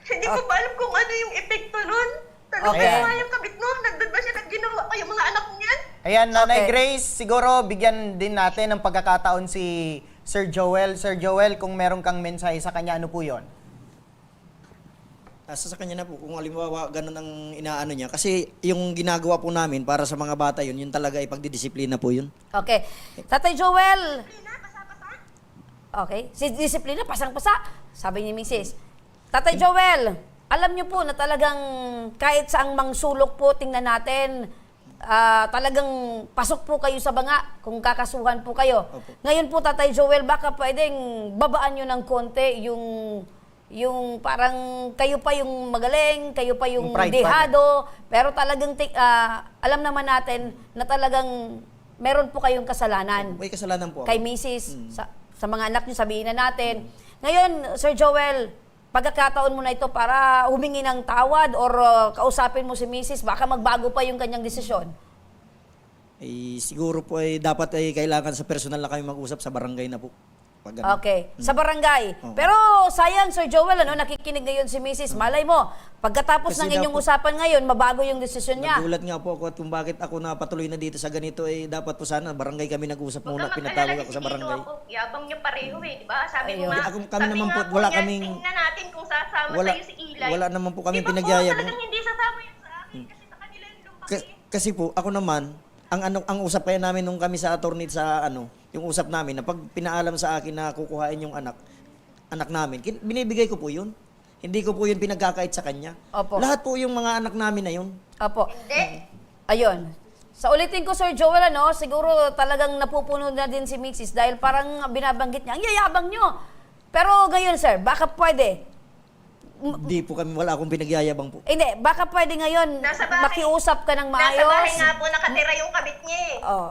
Speaker 5: Hindi ko pa alam kung ano yung epekto nun. Talaga
Speaker 3: Okay.
Speaker 5: okay. Yung kabit mo, nagdod ba siya nagginawa ko yung mga anak niyan?
Speaker 2: Ayan, Nanay
Speaker 3: Okay.
Speaker 2: Grace, siguro bigyan din natin ng pagkakataon si Sir Joel. Sir Joel, kung meron kang mensahe sa kanya, ano po yon?
Speaker 6: Sa kanya na po, kung halimbawa ganun ang inaano niya. Kasi yung ginagawa po namin para sa mga bata yun talaga ay pagdidisiplina po yun.
Speaker 3: Okay. Tatay Joel.
Speaker 5: Basa-basa?
Speaker 3: Okay. Si disiplina, pasang-pasa. Sabi ni Mrs. Tatay Joel, alam niyo po na talagang kahit saang mangsulok po, tingnan natin, talagang pasok po kayo sa banga kung kakasuhan po kayo.
Speaker 6: Opo.
Speaker 3: Ngayon po, Tatay Joel, baka pwedeng babaan nyo ng konti yung parang kayo pa yung magaling, kayo pa yung
Speaker 2: Yung pride pa
Speaker 3: dehado, pero talagang alam naman natin na talagang meron po kayong kasalanan
Speaker 6: May kasalanan po ako.
Speaker 3: kay Mrs. Sa mga anak niyo, sabihin na natin. Ngayon, Sir Joel, pagkakataon mo na ito para humingi ng tawad or kausapin mo si Mrs. Baka magbago pa yung kanyang desisyon.
Speaker 6: Siguro po ay dapat ay kailangan sa personal na kami mag-usap sa barangay na po. Pag ganun.
Speaker 3: Okay, sa barangay.
Speaker 6: Oo.
Speaker 3: Pero sayang, Sir Joel, nakikinig ngayon si Mrs. Malay mo, pagkatapos
Speaker 6: Kasi
Speaker 3: ng inyong
Speaker 6: dapat-
Speaker 3: usapan ngayon, mabago yung desisyon niya.
Speaker 6: Nagulat nga po ako at kung bakit ako napatuloy na dito sa ganito dapat po sana barangay kami nag-usap muna, pinatawag ako sa barangay.
Speaker 5: Yabang niya pareho di ba? Sabi
Speaker 3: Ayun.
Speaker 5: mo nga,
Speaker 6: Kami
Speaker 5: sabi
Speaker 6: naman
Speaker 5: nga
Speaker 6: po,
Speaker 5: po
Speaker 6: wala
Speaker 5: niya,
Speaker 6: kaming-
Speaker 5: tingnan natin kung sasama
Speaker 6: Wala-
Speaker 5: sa'yo si Eli.
Speaker 6: wala naman po kaming
Speaker 5: Di ba
Speaker 6: pinagyayabang.
Speaker 5: Po, talagang hindi sasama yun sa akin kasi sa kanila yung lumaki.
Speaker 6: Kasi po ako naman ang usap kaya namin nung kami sa attorney sa yung usap namin na pag pinaalam sa akin na kukuhain yung anak, anak namin, binibigay ko po yun. Hindi ko po yun pinagkakait sa kanya.
Speaker 3: Opo.
Speaker 6: Lahat po yung mga anak namin na yun.
Speaker 3: Opo.
Speaker 5: Hindi.
Speaker 3: Ayun. Sa ulitin ko, Sir Joel, siguro talagang napupuno na din si Mrs. dahil parang binabanggit niya, ang yayabang nyo. Pero ngayon, sir, baka pwede.
Speaker 6: Hindi po kami, wala akong pinagyayabang po.
Speaker 3: Hindi, baka pwede ngayon
Speaker 5: Nasa bahay.
Speaker 3: makiusap ka ng
Speaker 5: Nasa
Speaker 3: maayos.
Speaker 5: bahay nga po nakatira yung kabit niya eh.
Speaker 3: Oh.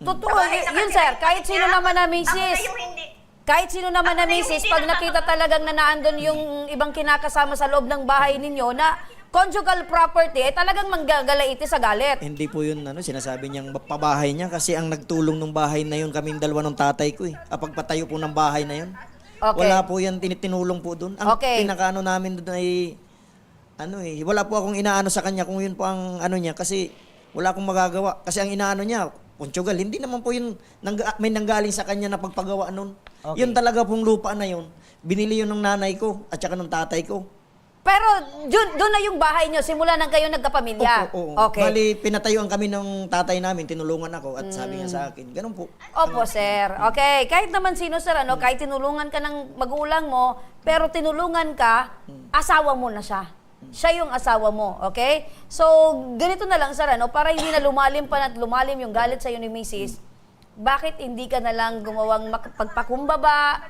Speaker 3: Totoo,
Speaker 5: Sa bahay
Speaker 3: yun
Speaker 5: nakatira
Speaker 3: sir,
Speaker 5: yung
Speaker 3: kahit
Speaker 5: kabit
Speaker 3: sino
Speaker 5: niya.
Speaker 3: naman na
Speaker 5: Ako
Speaker 3: misis.
Speaker 5: na yung hindi.
Speaker 3: Kahit sino naman na
Speaker 5: Ako na yung
Speaker 3: misis,
Speaker 5: hindi
Speaker 3: pag nakita talagang na naandun yung ibang kinakasama sa loob ng bahay ninyo na conjugal property, ay talagang manggagalaiti sa galit.
Speaker 6: Hindi po yun, sinasabi niyang pabahay niya kasi ang nagtulong ng bahay na yun, kaming dalawa ng tatay ko eh. Kapag patayo po ng bahay na yun.
Speaker 3: Okay.
Speaker 6: Wala po yan tinulong po doon. Ang
Speaker 3: Okay.
Speaker 6: pinakaano namin doon ay, wala po akong inaano sa kanya kung yun po ang ano niya kasi wala akong magagawa. Kasi ang inaano niya, Portugal, hindi naman po yun may nanggaling sa kanya na pagpagawa nun.
Speaker 2: Okay.
Speaker 6: Yun talaga pong lupa na yun. Binili yun ng nanay ko at saka ng tatay ko.
Speaker 3: Pero doon na yung bahay nyo, simula nang kayo nagkapamilya.
Speaker 6: Opo, oo.
Speaker 3: Okay.
Speaker 6: Bali, pinatayuan kami ng tatay namin, tinulungan ako at sabi niya sa akin, ganun po.
Speaker 3: Opo, sir. Okay. Kahit naman sino, sir, kahit tinulungan ka ng magulang mo, pero tinulungan ka, asawa mo na siya. Siya yung asawa mo, okay? So, ganito na lang, sir, para hindi na lumalim pa at lumalim yung galit sa'yo ni Mrs., bakit hindi ka na lang gumawang pagpakumbaba?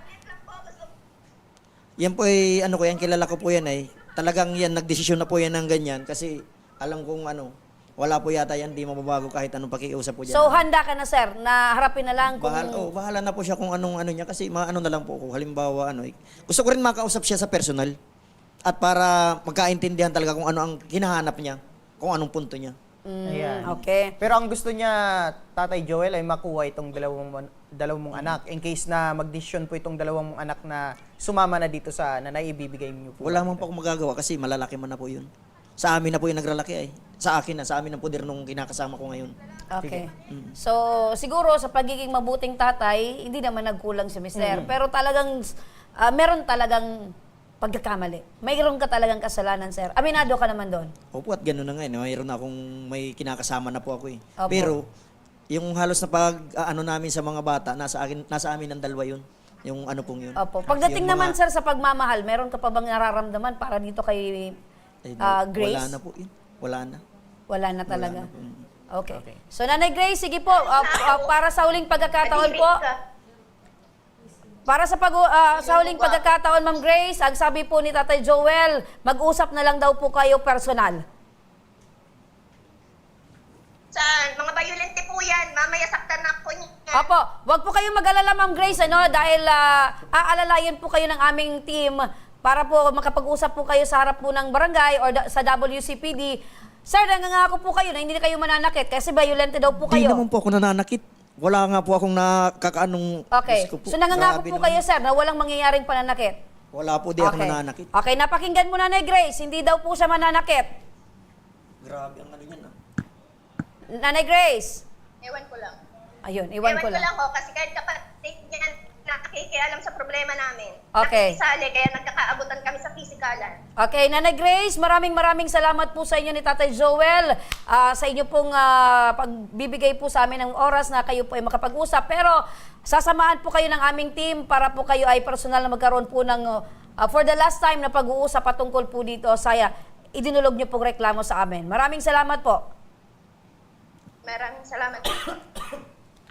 Speaker 6: Yan po ay, kilala ko po yan ay, talagang yan, nagdesisyon na po yan ng ganyan kasi alam kong wala po yata yan, di mababago kahit anong pakiusap po dyan.
Speaker 3: So, handa ka na, sir, na harapin na lang kung...
Speaker 6: Bahala na po siya kung anong niya kasi na lang po ako. Halimbawa, gusto ko rin makausap siya sa personal at para magkaintindihan talaga kung ano ang hinahanap niya, kung anong punto niya.
Speaker 2: Ayan.
Speaker 3: Okay.
Speaker 2: Pero ang gusto niya, Tatay Joel, ay makuha itong dalawang mong anak in case na magdesisyon po itong dalawang mong anak na sumama na dito sa na naibibigay niyo po.
Speaker 6: Wala man po akong magagawa kasi malalaki man na po yun. Sa amin na po yung nagralaki ay. Sa akin na, sa amin na po din nung kinakasama ko ngayon.
Speaker 3: Okay. So, siguro sa pagiging mabuting tatay, hindi naman nagkulang si Mister. Pero talagang, meron talagang pagkakamali. Mayroon ka talagang kasalanan, sir. Aminado ka naman doon.
Speaker 6: Opo, at gano'n na nga. Mayroon na akong may kinakasama na po ako eh.
Speaker 3: Opo.
Speaker 6: Pero, yung halos na namin sa mga bata, nasa amin ng dalawa yun. Yung pong yun.
Speaker 3: Opo. Pagdating
Speaker 6: Yung
Speaker 3: naman, sir, sa pagmamahal, meron ka pa bang nararamdaman para dito kay Grace?
Speaker 6: Wala na po yun. Wala na.
Speaker 3: Wala na talaga.
Speaker 6: Wala na
Speaker 3: Okay. So, Nanay Grace, sige po, para sa huling pagkakataon po, para sa huling pagkakataon, Ma'am Grace, ang sabi po ni Tatay Joel, mag-usap na lang daw po kayo personal.
Speaker 5: Saan? Mga violente po yan. Mamaya saktan ako niya.
Speaker 3: Opo, wag po kayong mag-alala, Ma'am Grace, dahil aalalayan po kayo ng aming team para po makapag-usap po kayo sa harap po ng barangay or sa WCPD. Sir, nangangako po kayo na hindi na kayo mananakit kasi violente daw po
Speaker 6: Di
Speaker 3: kayo.
Speaker 6: naman po ako nananakit. Wala nga po akong nakakaanong...
Speaker 3: Okay.
Speaker 6: Diyos ko po,
Speaker 3: So nangangako
Speaker 6: grabe
Speaker 3: po
Speaker 6: naman.
Speaker 3: kayo, sir, na walang mangyayaring pananakit.
Speaker 6: Wala po, di ako nananakit.
Speaker 3: Okay, napakinggan mo, Nanay Grace, hindi daw po siya mananakit.
Speaker 6: Grabe ang yan
Speaker 3: Nanay Grace.
Speaker 5: Ewan ko lang.
Speaker 3: Ayun, iwan ko lang.
Speaker 5: Kasi kahit kapatid niya nakikialam sa problema namin.
Speaker 3: Okay.
Speaker 5: Nakikisali, kaya nagkakaabutan kami sa pisikalan.
Speaker 3: Okay, Nanay Grace, maraming salamat po sa inyo ni Tatay Joel sa inyo pong pagbibigay po sa amin ng oras na kayo po ay makapag-usap. Pero sasamahan po kayo ng aming team para po kayo ay personal na magkaroon po ng for the last time na pag-uusap patungkol po dito sa idinulog niyo pong reklamo sa amin. Maraming salamat po.
Speaker 5: Maraming salamat po.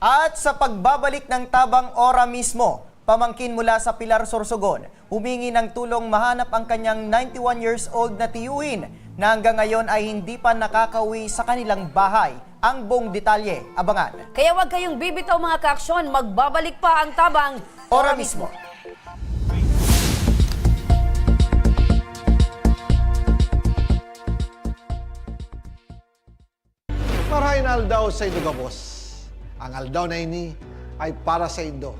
Speaker 2: At sa pagbabalik ng Tabang Ora mismo, pamangkin mula sa Pilar, Sorsogon, humingi ng tulong mahanap ang kanyang 91 years old na tiyuhin na hanggang ngayon ay hindi pa nakakauwi sa kanilang bahay. Ang buong detalye, abangan.
Speaker 3: Kaya huwag kayong bibitaw mga kaaksyon, magbabalik pa ang Tabang
Speaker 2: Ora mismo.
Speaker 9: Marahin aldaw sa idugabos. Ang aldaw na ini ay para sa Indo,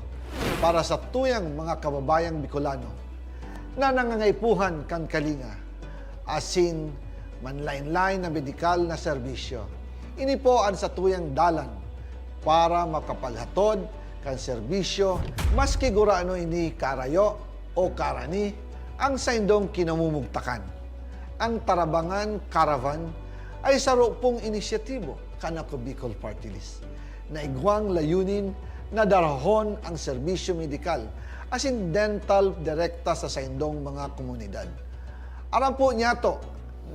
Speaker 9: para sa tuyang mga kababayang Bicolano na nangangaipuhan kan kalinga, asin manlain-lain na medikal na serbisyo. Ini po ang sa tuyang dalan para makapaghatod kan serbisyo maski gurano ini karayo o karani ang sa indong kinamumugtakan. Ang Tarabangan Caravan ay saro pong inisyatibo kanako Bicol Party List na igwang layunin na darahon ang serbisyo medikal as in dental direkta sa saindong mga komunidad. Aram po niya to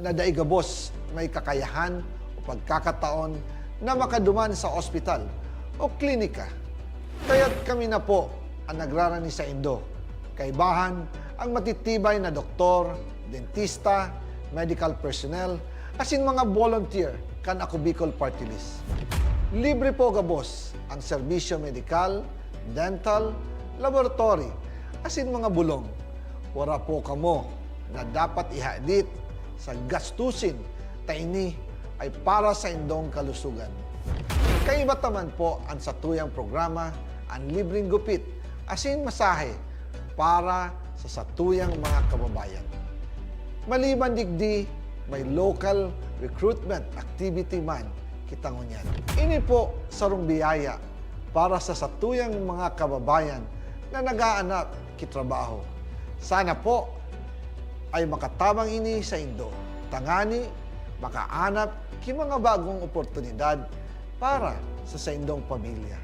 Speaker 9: na daigabos may kakayahan o pagkakataon na makaduman sa ospital o klinika. Kaya't kami na po ang nagrarani sa Indo. Kaibahan ang matitibay na doktor, dentista, medical personnel, as in mga volunteer kan Ako Bicol Party List. Libre po gabos ang serbisyo medikal, dental, laboratory, as in mga bulong. Wala po kamo na dapat ihadit sa gastusin taini ay para sa indong kalusugan. Kaiba taman po ang satuyang programa, ang libreng gupit, as in masahe para sa satuyang mga kababayan. Maliban digdi, may local recruitment activity man kitangon yan. Ini po sarong biyaya para sa satuyang mga kababayan na nag-aanap kitrabaho. Sana po ay makatabang ini sa Indo. Tangani, makaanap ki mga bagong oportunidad para sa indong pamilya.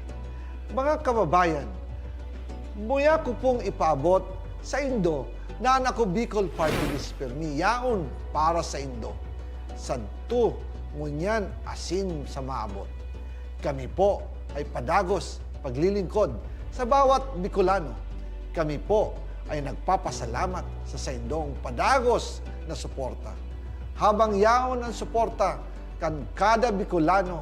Speaker 9: Mga kababayan, buya ko pong ipaabot sa Indo na ang Ako Bicol Party List permi yaon para sa Indo. Santo ngunyan asin sa maabot. Kami po ay padagos paglilingkod sa bawat Bicolano. Kami po ay nagpapasalamat sa saindong padagos na suporta. Habang yaon ang suporta kan kada Bicolano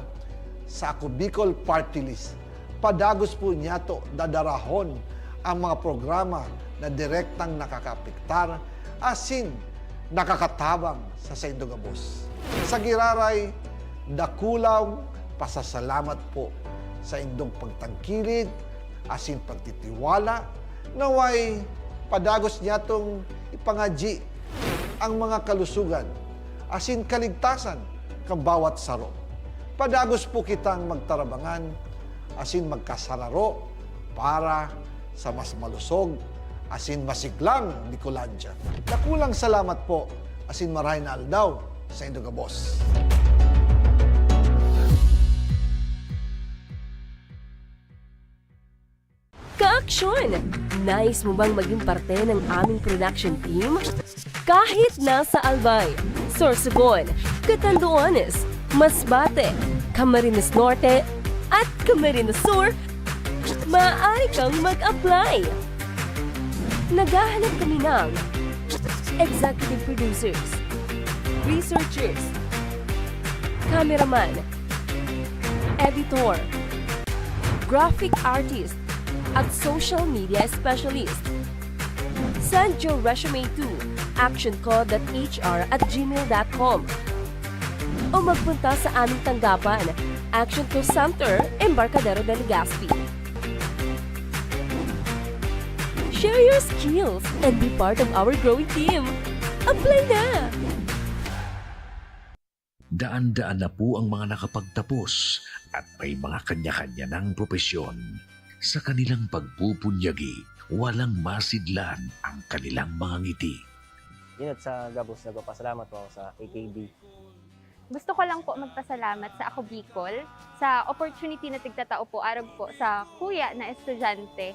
Speaker 9: sa Ako Bicol Party List, padagos po niya to dadarahon ang mga programa na direktang nakakapiktar asin nakakatabang sa saindong gabos. Sa giraray, dakulaw pasasalamat po sa indong pagtangkilid asin pagtitiwala naway padagos niya tong ipangaji ang mga kalusugan asin kaligtasan kang bawat saro. Padagos po kitang magtarabangan asin magkasararo para sa mas malusog asin masiglang Bicolandia. Nakulang salamat po asin maray na aldaw sa indong gabos.
Speaker 10: Ka-aksyon! Nais mo bang maging parte ng aming production team? Kahit nasa Albay, Sorsogon, Catanduanes, Masbate, Camarines Norte, at Camarines Sur, maaari kang mag-apply. Naghahanap kami ng executive producers, researchers, cameraman, editor, graphic artist, at social media specialist. Send your resume to actionco.hr@gmail.com o magpunta sa aming tanggapan, Action Co Center, Embarcadero de Legazpi. Share your skills and be part of our growing team. Apply na!
Speaker 11: Daan-daan na po ang mga nakapagtapos at may mga kanya-kanya ng propesyon. Sa kanilang pagpupunyagi, walang masidlan ang kanilang mga ngiti.
Speaker 12: Inot sa Gabos, nagpapasalamat po ako sa AKB.
Speaker 13: Gusto ko lang po magpasalamat sa Ako Bicol sa opportunity na tigtatao po arog po sa kuya na estudyante.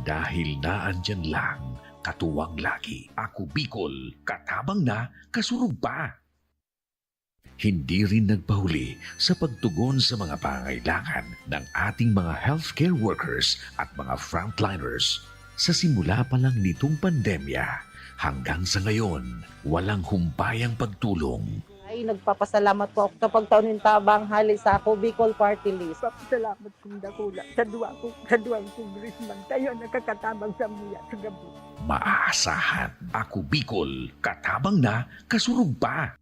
Speaker 11: Dahil naandyan lang, katuwang lagi, Ako Bicol, katabang na, kasurug pa. Hindi rin nagpahuli sa pagtugon sa mga pangailangan ng ating mga healthcare workers at mga frontliners. Sa simula pa lang nitong pandemya, hanggang sa ngayon, walang humpayang pagtulong.
Speaker 14: Ay, nagpapasalamat po ako sa pagtaunin tabang hali sa Ako Bicol Party List.
Speaker 15: Papasalamat kong dakula sa duwang congressman tayo nakakatabang sa muya sa gabi.
Speaker 11: Maaasahan, Ako Bicol, katabang na, kasurug pa.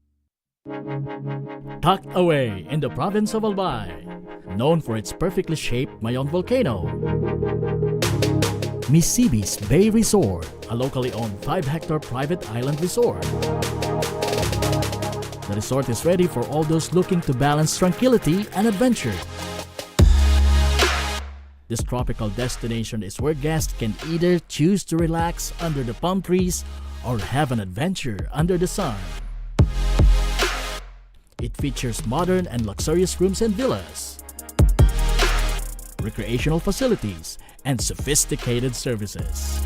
Speaker 16: Tucked away in the province of Albay, known for its perfectly shaped Mayon volcano, Missibis Bay Resort, a locally owned 5-hectare private island resort. The resort is ready for all those looking to balance tranquility and adventure. This tropical destination is where guests can either choose to relax under the palm trees or have an adventure under the sun. It features modern and luxurious rooms and villas, recreational facilities, and sophisticated services.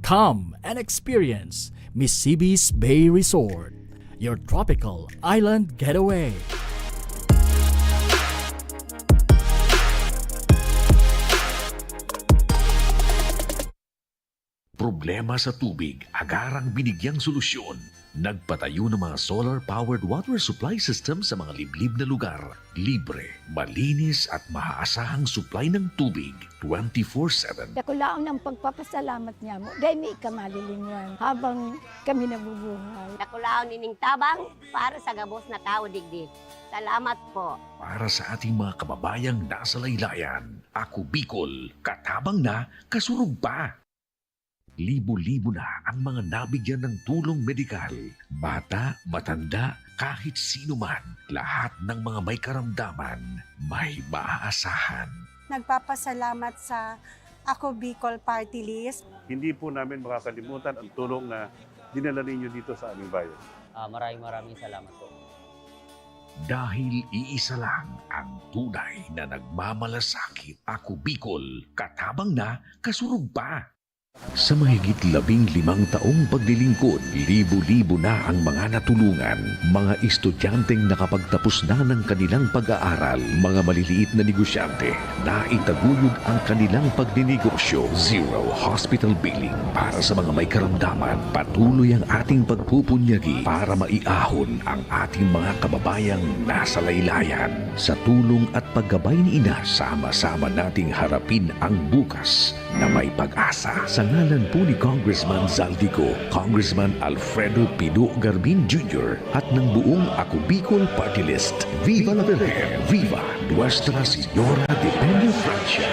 Speaker 16: Come and experience Mississippi's Bay Resort, your tropical island getaway.
Speaker 11: Problema sa tubig, agarang binigyang solusyon. Nagpatayo ng mga solar-powered water supply system sa mga liblib na lugar. Libre, malinis at maaasahang supply ng tubig 24/7.
Speaker 15: Ako lang ng pagpapasalamat niya mo. Dahil may ikamalilingan habang kami nabubuhay.
Speaker 17: Ako lang nining tabang para sa gabos na tao digdi. Salamat po.
Speaker 11: Para sa ating mga kababayang nasa laylayan, Ako Bicol, katabang na, kasurug pa. Libo-libo na ang mga nabigyan ng tulong medikal. Bata, matanda, kahit sino man, lahat ng mga may karamdaman, may maaasahan.
Speaker 18: Nagpapasalamat sa Ako Bicol Party List.
Speaker 19: Hindi po namin makakalimutan ang tulong na dinala ninyo dito sa aming bayan.
Speaker 12: Maraming salamat po.
Speaker 11: Dahil iisa lang ang tunay na nagmamalasakit. Ako Bicol, katabang na, kasurug pa. Sa mahigit 15 taong paglilingkod, libo-libo na ang mga natulungan, mga estudyanteng nakapagtapos na ng kanilang pag-aaral, mga maliliit na negosyante na itaguyod ang kanilang pagninegosyo. Zero hospital billing para sa mga may karamdaman. Patuloy ang ating pagpupunyagi para maiahon ang ating mga kababayang nasa laylayan. Sa tulong at paggabay ni Ina, sama-sama nating harapin ang bukas na may pag-asa. Sa ngalan po ni Congressman Zaldico, Congressman Alfredo Pino Garbin Jr. at ng buong Ako Bicol Party List, Viva la Virgen! Viva Nuestra Señora de Peña Francia!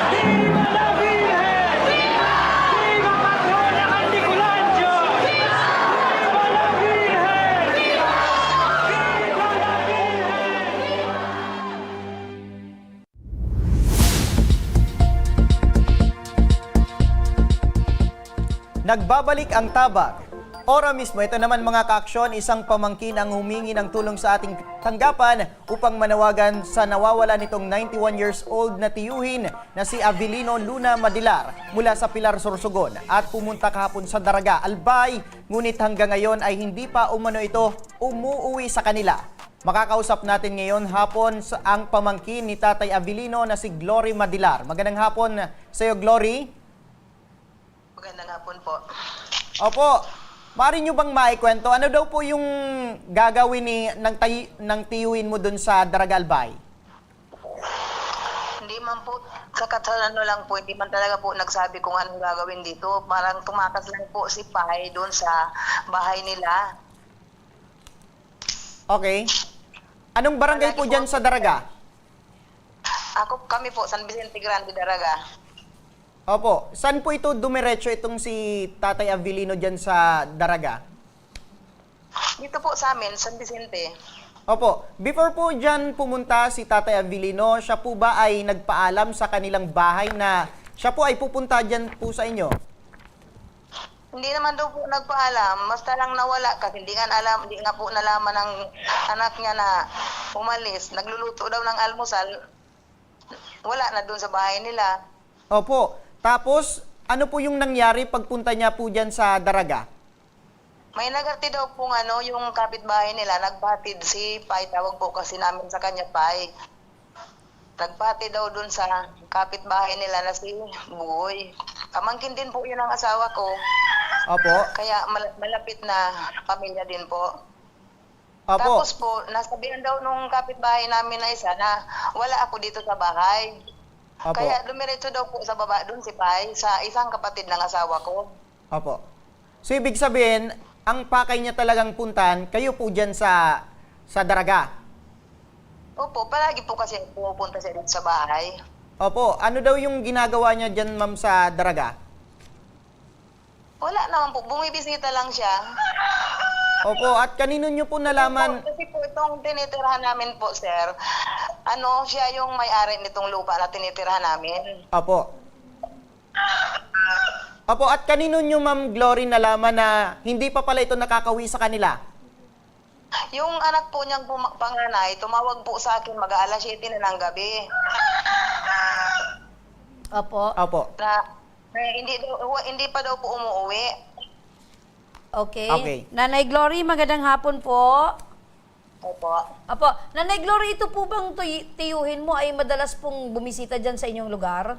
Speaker 2: Nagbabalik ang tabak. Ora mismo, ito naman mga kaaksyon, isang pamangkin ang humingi ng tulong sa ating tanggapan upang manawagan sa nawawala nitong 91 years old na tiyuhin na si Avelino Luna Madilar mula sa Pilar, Sorsogon at pumunta kahapon sa Daraga, Albay, ngunit hanggang ngayon ay hindi pa umano ito umuuwi sa kanila. Makakausap natin ngayon hapon ang pamangkin ni Tatay Avelino na si Glory Madilar. Magandang hapon sa iyo, Glory.
Speaker 20: Magandang hapon po.
Speaker 2: Opo, maaari nyo bang maikwento? Ano daw po yung gagawin ng tiyuhin mo dun sa Daragalbay?
Speaker 20: Hindi man po, sa katalano lang po, hindi man talaga po nagsabi kung anong gagawin dito. Parang tumakas lang po si Pai doon sa bahay nila.
Speaker 2: Okay. Anong barangay po dyan sa Daraga?
Speaker 20: Kami po, San Vicente Grande, Daraga.
Speaker 2: Opo. Saan po ito dumiretso itong si Tatay Avelino dyan sa Daraga?
Speaker 20: Dito po sa amin, San Vicente.
Speaker 2: Opo. Before po dyan pumunta si Tatay Avelino, siya po ba ay nagpaalam sa kanilang bahay na siya po ay pupunta dyan po sa inyo?
Speaker 20: Hindi naman daw po nagpaalam. Basta lang nawala kasi hindi nga po nalaman ng anak niya na umalis. Nagluluto daw ng almusal. Wala na doon sa bahay nila.
Speaker 2: Opo. Tapos, ano po yung nangyari pagpunta niya po dyan sa Daraga?
Speaker 20: May nagati daw po yung kapitbahay nila, nagbatid si Pai, tawag po kasi namin sa kanya Pai. Nagbatid daw dun sa kapitbahay nila na si Bugoy. Pamangkin din po yun ang asawa ko.
Speaker 2: Opo.
Speaker 20: Kaya malapit na pamilya din po.
Speaker 2: Opo.
Speaker 20: Tapos po, nasabihan daw nung kapitbahay namin na isa na wala ako dito sa bahay.
Speaker 2: Opo.
Speaker 20: Kaya dumiretso daw po sa baba doon si Pai sa isang kapatid ng asawa ko.
Speaker 2: Opo. So, ibig sabihin, ang pakay niya talagang puntan, kayo po dyan sa Daraga?
Speaker 20: Opo, palagi po kasi pupunta siya dito sa bahay.
Speaker 2: Opo. Ano daw yung ginagawa niya dyan, ma'am, sa Daraga?
Speaker 20: Wala naman po. Bumibisita lang siya.
Speaker 2: Opo. At kanino niyo po nalaman?
Speaker 20: Kasi po itong tinitirahan namin po, sir, siya yung may-ari nitong lupa na tinitirahan namin.
Speaker 2: Opo. Opo, at kanino nyo, Ma'am Glory, nalaman na hindi pa pala ito nakakawi sa kanila?
Speaker 20: Yung anak po niyang panganay, tumawag po sa akin mag-aalas 7 na ng gabi.
Speaker 3: Opo.
Speaker 2: Opo.
Speaker 20: Hindi pa daw po umuwi.
Speaker 3: Okay.
Speaker 2: Okay.
Speaker 3: Nanay Glory, magandang hapon po.
Speaker 20: Opo.
Speaker 3: Apo, Nanay Glory, ito po bang tiyuhin mo ay madalas pong bumisita dyan sa inyong lugar?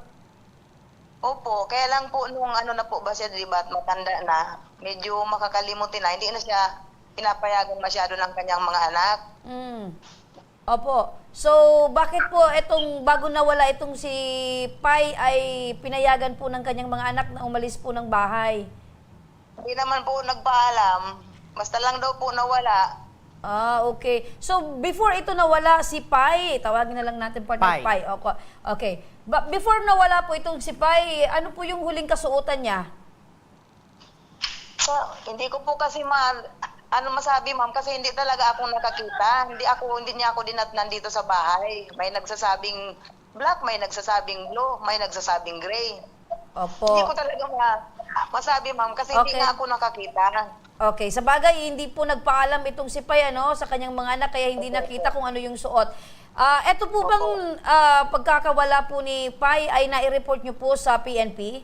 Speaker 20: Opo, kaya lang po nung na po ba siya, di ba, at matanda na, medyo makakalimutin na, hindi na siya pinapayagan masyado ng kanyang mga anak.
Speaker 3: Opo. So, bakit po itong bago nawala itong si Pai ay pinayagan po ng kanyang mga anak na umalis po ng bahay?
Speaker 20: Hindi naman po nagpaalam, basta lang daw po nawala.
Speaker 3: Okay. So, before ito nawala si Pai, tawagin na lang natin partner
Speaker 2: Pai.
Speaker 3: Pai. Okay. But before nawala po itong si Pai, ano po yung huling kasuotan niya?
Speaker 20: So, hindi ko po kasi masabi, ma'am, kasi hindi talaga ako nakakita. Hindi niya ako dinatnan dito sa bahay. May nagsasabing black, may nagsasabing blue, may nagsasabing gray.
Speaker 3: Opo.
Speaker 20: Hindi ko talaga masabi, ma'am, kasi hindi nga ako nakakita.
Speaker 3: Okay, sa bagay, hindi po nagpaalam itong si Pai sa kanyang mga anak, kaya hindi nakita kung ano yung suot. Ito po bang pagkakawala po ni Pai ay nai-report nyo po sa PNP?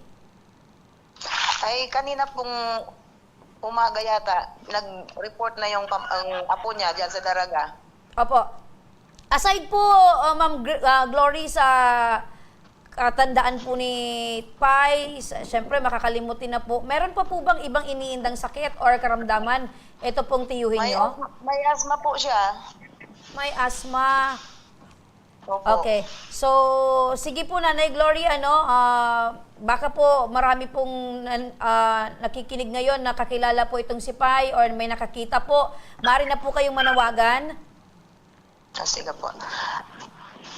Speaker 20: Ay, kanina pong umaga yata, nag-report na yung ang apo niya dyan sa Daraga.
Speaker 3: Opo. Aside po, Ma'am Glory, sa tandaan po ni Pai, syempre makakalimutin na po. Meron pa po bang ibang iniindang sakit or karamdaman? Ito pong tiyuhin nyo?
Speaker 20: May asthma po siya.
Speaker 3: May asthma.
Speaker 20: Opo.
Speaker 3: Okay. So, sige po, Nanay Glory, baka po marami pong nakikinig ngayon, nakakilala po itong si Pai or may nakakita po. Maaari na po kayong manawagan.
Speaker 20: Sige po.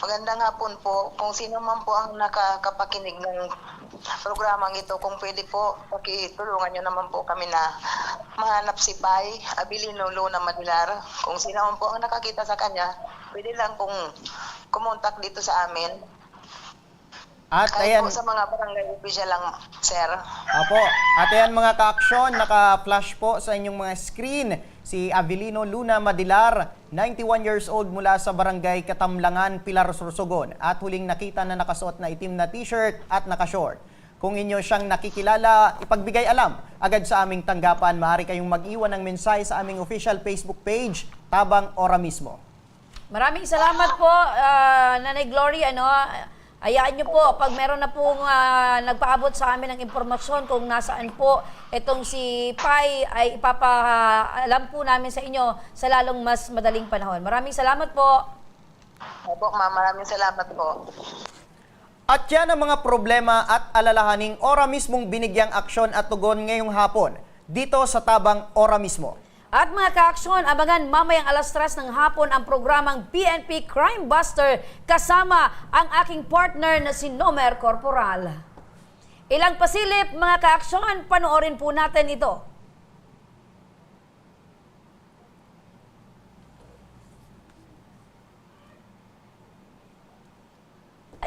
Speaker 20: Magandang hapon po. Kung sino man po ang nakakapakinig ng programang ito, kung pwede po, pakitulungan nyo naman po kami na mahanap si Pai Abilino Luna Madilar. Kung sino man po ang nakakita sa kanya, pwede lang kung kumontak dito sa amin.
Speaker 2: At
Speaker 20: kahit
Speaker 2: ayan,
Speaker 20: po sa mga barangay official lang, sir.
Speaker 2: Apo. At ayan mga ka-aksyon, naka-flash po sa inyong mga screen si Abilino Luna Madilar, 91 years old mula sa barangay Katamlangan, Pilar, Sorsogon. At huling nakita na nakasuot na itim na t-shirt at naka-short. Kung inyo siyang nakikilala, ipagbigay alam agad sa aming tanggapan. Maaari kayong mag-iwan ng mensahe sa aming official Facebook page, Tabang Ora Mismo.
Speaker 3: Maraming salamat po, Nanay Glory. Hayaan nyo po, pag meron na pong nagpaabot sa amin ng impormasyon kung nasaan po itong si Pai, ay ipapaalam po namin sa inyo sa lalong mas madaling panahon. Maraming salamat po.
Speaker 20: Opo, ma'am. Maraming salamat po.
Speaker 2: At yan ang mga problema at alalahaning ora mismong binigyang aksyon at tugon ngayong hapon dito sa Tabang Ora Mismo.
Speaker 3: At mga ka-aksyon, abangan mamayang alas 3 ng hapon ang programang PNP Crime Buster kasama ang aking partner na si Nomer Corporal. Ilang pasilip mga ka-aksyon, panoorin po natin ito.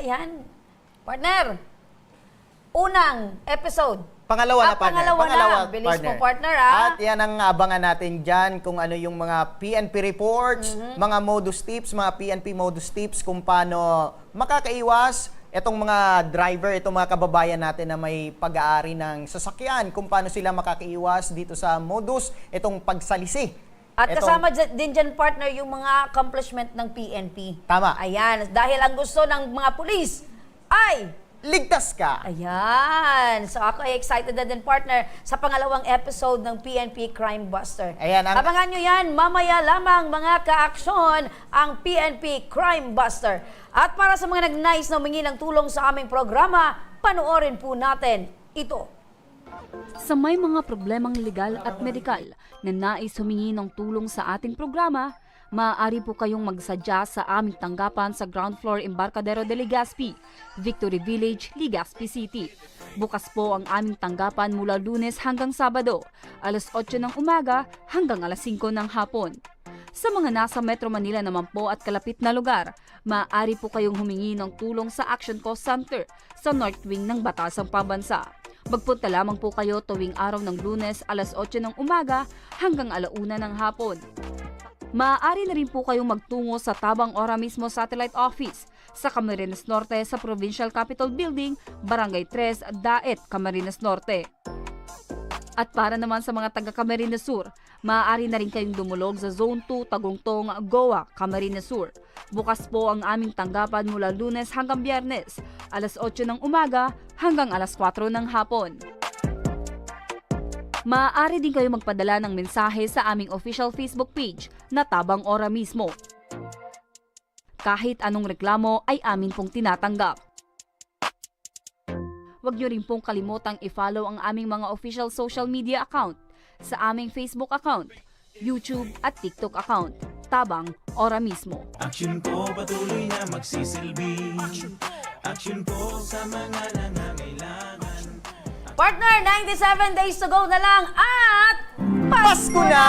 Speaker 3: Ayan, partner, unang episode.
Speaker 2: Pangalawa na, partner.
Speaker 3: Pangalawa na. Bilis mo, partner,
Speaker 2: At yan ang abangan natin dyan kung ano yung mga PNP reports, mga modus tips, mga PNP modus tips kung paano makakaiwas itong mga driver, itong mga kababayan natin na may pag-aari ng sasakyan, kung paano sila makakaiwas dito sa modus, itong pagsalisi.
Speaker 3: At kasama din dyan, partner, yung mga accomplishment ng PNP.
Speaker 2: Tama.
Speaker 3: Ayan, dahil ang gusto ng mga pulis ay
Speaker 2: ligtas ka.
Speaker 3: Ayan. So ako ay excited na din, partner, sa pangalawang episode ng PNP Crime Buster.
Speaker 2: Ayan.
Speaker 3: Abangan nyo yan, mamaya lamang mga ka-aksyon, ang PNP Crime Buster. At para sa mga nag-nais na humingi ng tulong sa aming programa, panoorin po natin ito.
Speaker 21: Sa may mga problemang legal at medikal na nais humingi ng tulong sa ating programa, maaari po kayong magsadya sa aming tanggapan sa ground floor Embarcadero de Legazpi, Victory Village, Legazpi City. Bukas po ang aming tanggapan mula Lunes hanggang Sabado, alas 8 ng umaga hanggang alas 5 ng hapon. Sa mga nasa Metro Manila naman po at kalapit na lugar, maaari po kayong humingi ng tulong sa Action Call Center sa North Wing ng Batasang Pambansa. Magpunta lamang po kayo tuwing araw ng Lunes alas 8 ng umaga hanggang 1:00 ng hapon. Maaari na rin po kayong magtungo sa Tabang Ora mismo Satellite Office sa Camarines Norte sa Provincial Capitol Building, Barangay 3, Daet, Camarines Norte. At para naman sa mga taga Camarines Sur, maaari na rin kayong dumulog sa Zone 2, Tagungtong, Goa, Camarines Sur. Bukas po ang aming tanggapan mula Lunes hanggang Biyernes, alas 8 ng umaga hanggang alas 4 ng hapon. Maaari din kayo magpadala ng mensahe sa aming official Facebook page na Tabang Ora mismo. Kahit anong reklamo ay amin pong tinatanggap. Huwag niyo rin pong kalimutang i-follow ang aming mga official social media account sa aming Facebook account, YouTube at TikTok account, Tabang Ora mismo.
Speaker 1: Action po patuloy na magsisilbi. Action po sa mga nangangailangan.
Speaker 3: Partner, 97 days to go na lang at
Speaker 2: Pasko na!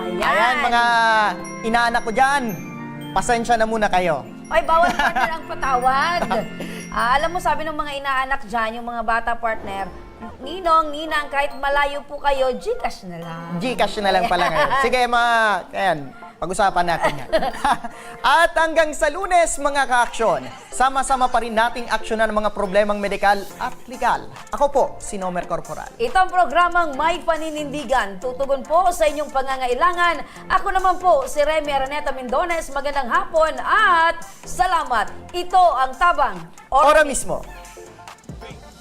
Speaker 2: Ayan, mga inaanak ko dyan. Pasensya na muna kayo.
Speaker 3: Ay, bawal partner ang patawad. Alam mo, sabi ng mga inaanak dyan, yung mga bata partner, Ninong, Ninang, kahit malayo po kayo, Gcash na lang.
Speaker 2: Gcash na lang pala ngayon. Sige, ayan, pag-usapan natin yan. At hanggang sa Lunes, mga ka-aksyon, sama-sama pa rin nating aksyonan ang mga problemang medikal at legal. Ako po, si Nomer Corporal.
Speaker 3: Ito ang programang May Paninindigan. Tutugon po sa inyong pangangailangan. Ako naman po, si Remy Araneta Mendones. Magandang hapon at salamat. Ito ang Tabang
Speaker 2: Ora mismo.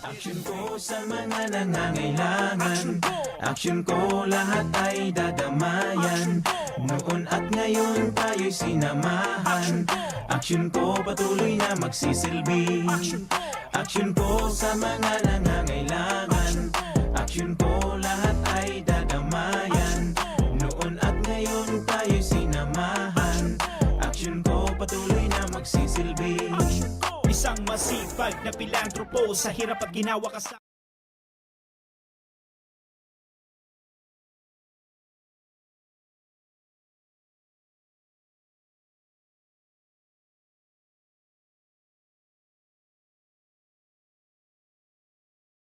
Speaker 1: Action ko sa mga nangangailangan. Action ko lahat ay dadamayan. Noon at ngayon tayo'y sinamahan. Action ko patuloy na magsisilbi. Action ko sa mga nangangailangan. Action ko lahat ay dadamayan. Noon at ngayon tayo'y sinamahan. Action ko patuloy na magsisilbi.
Speaker 22: Isang masipag na pilantropo sa hirap at ginawa ka sa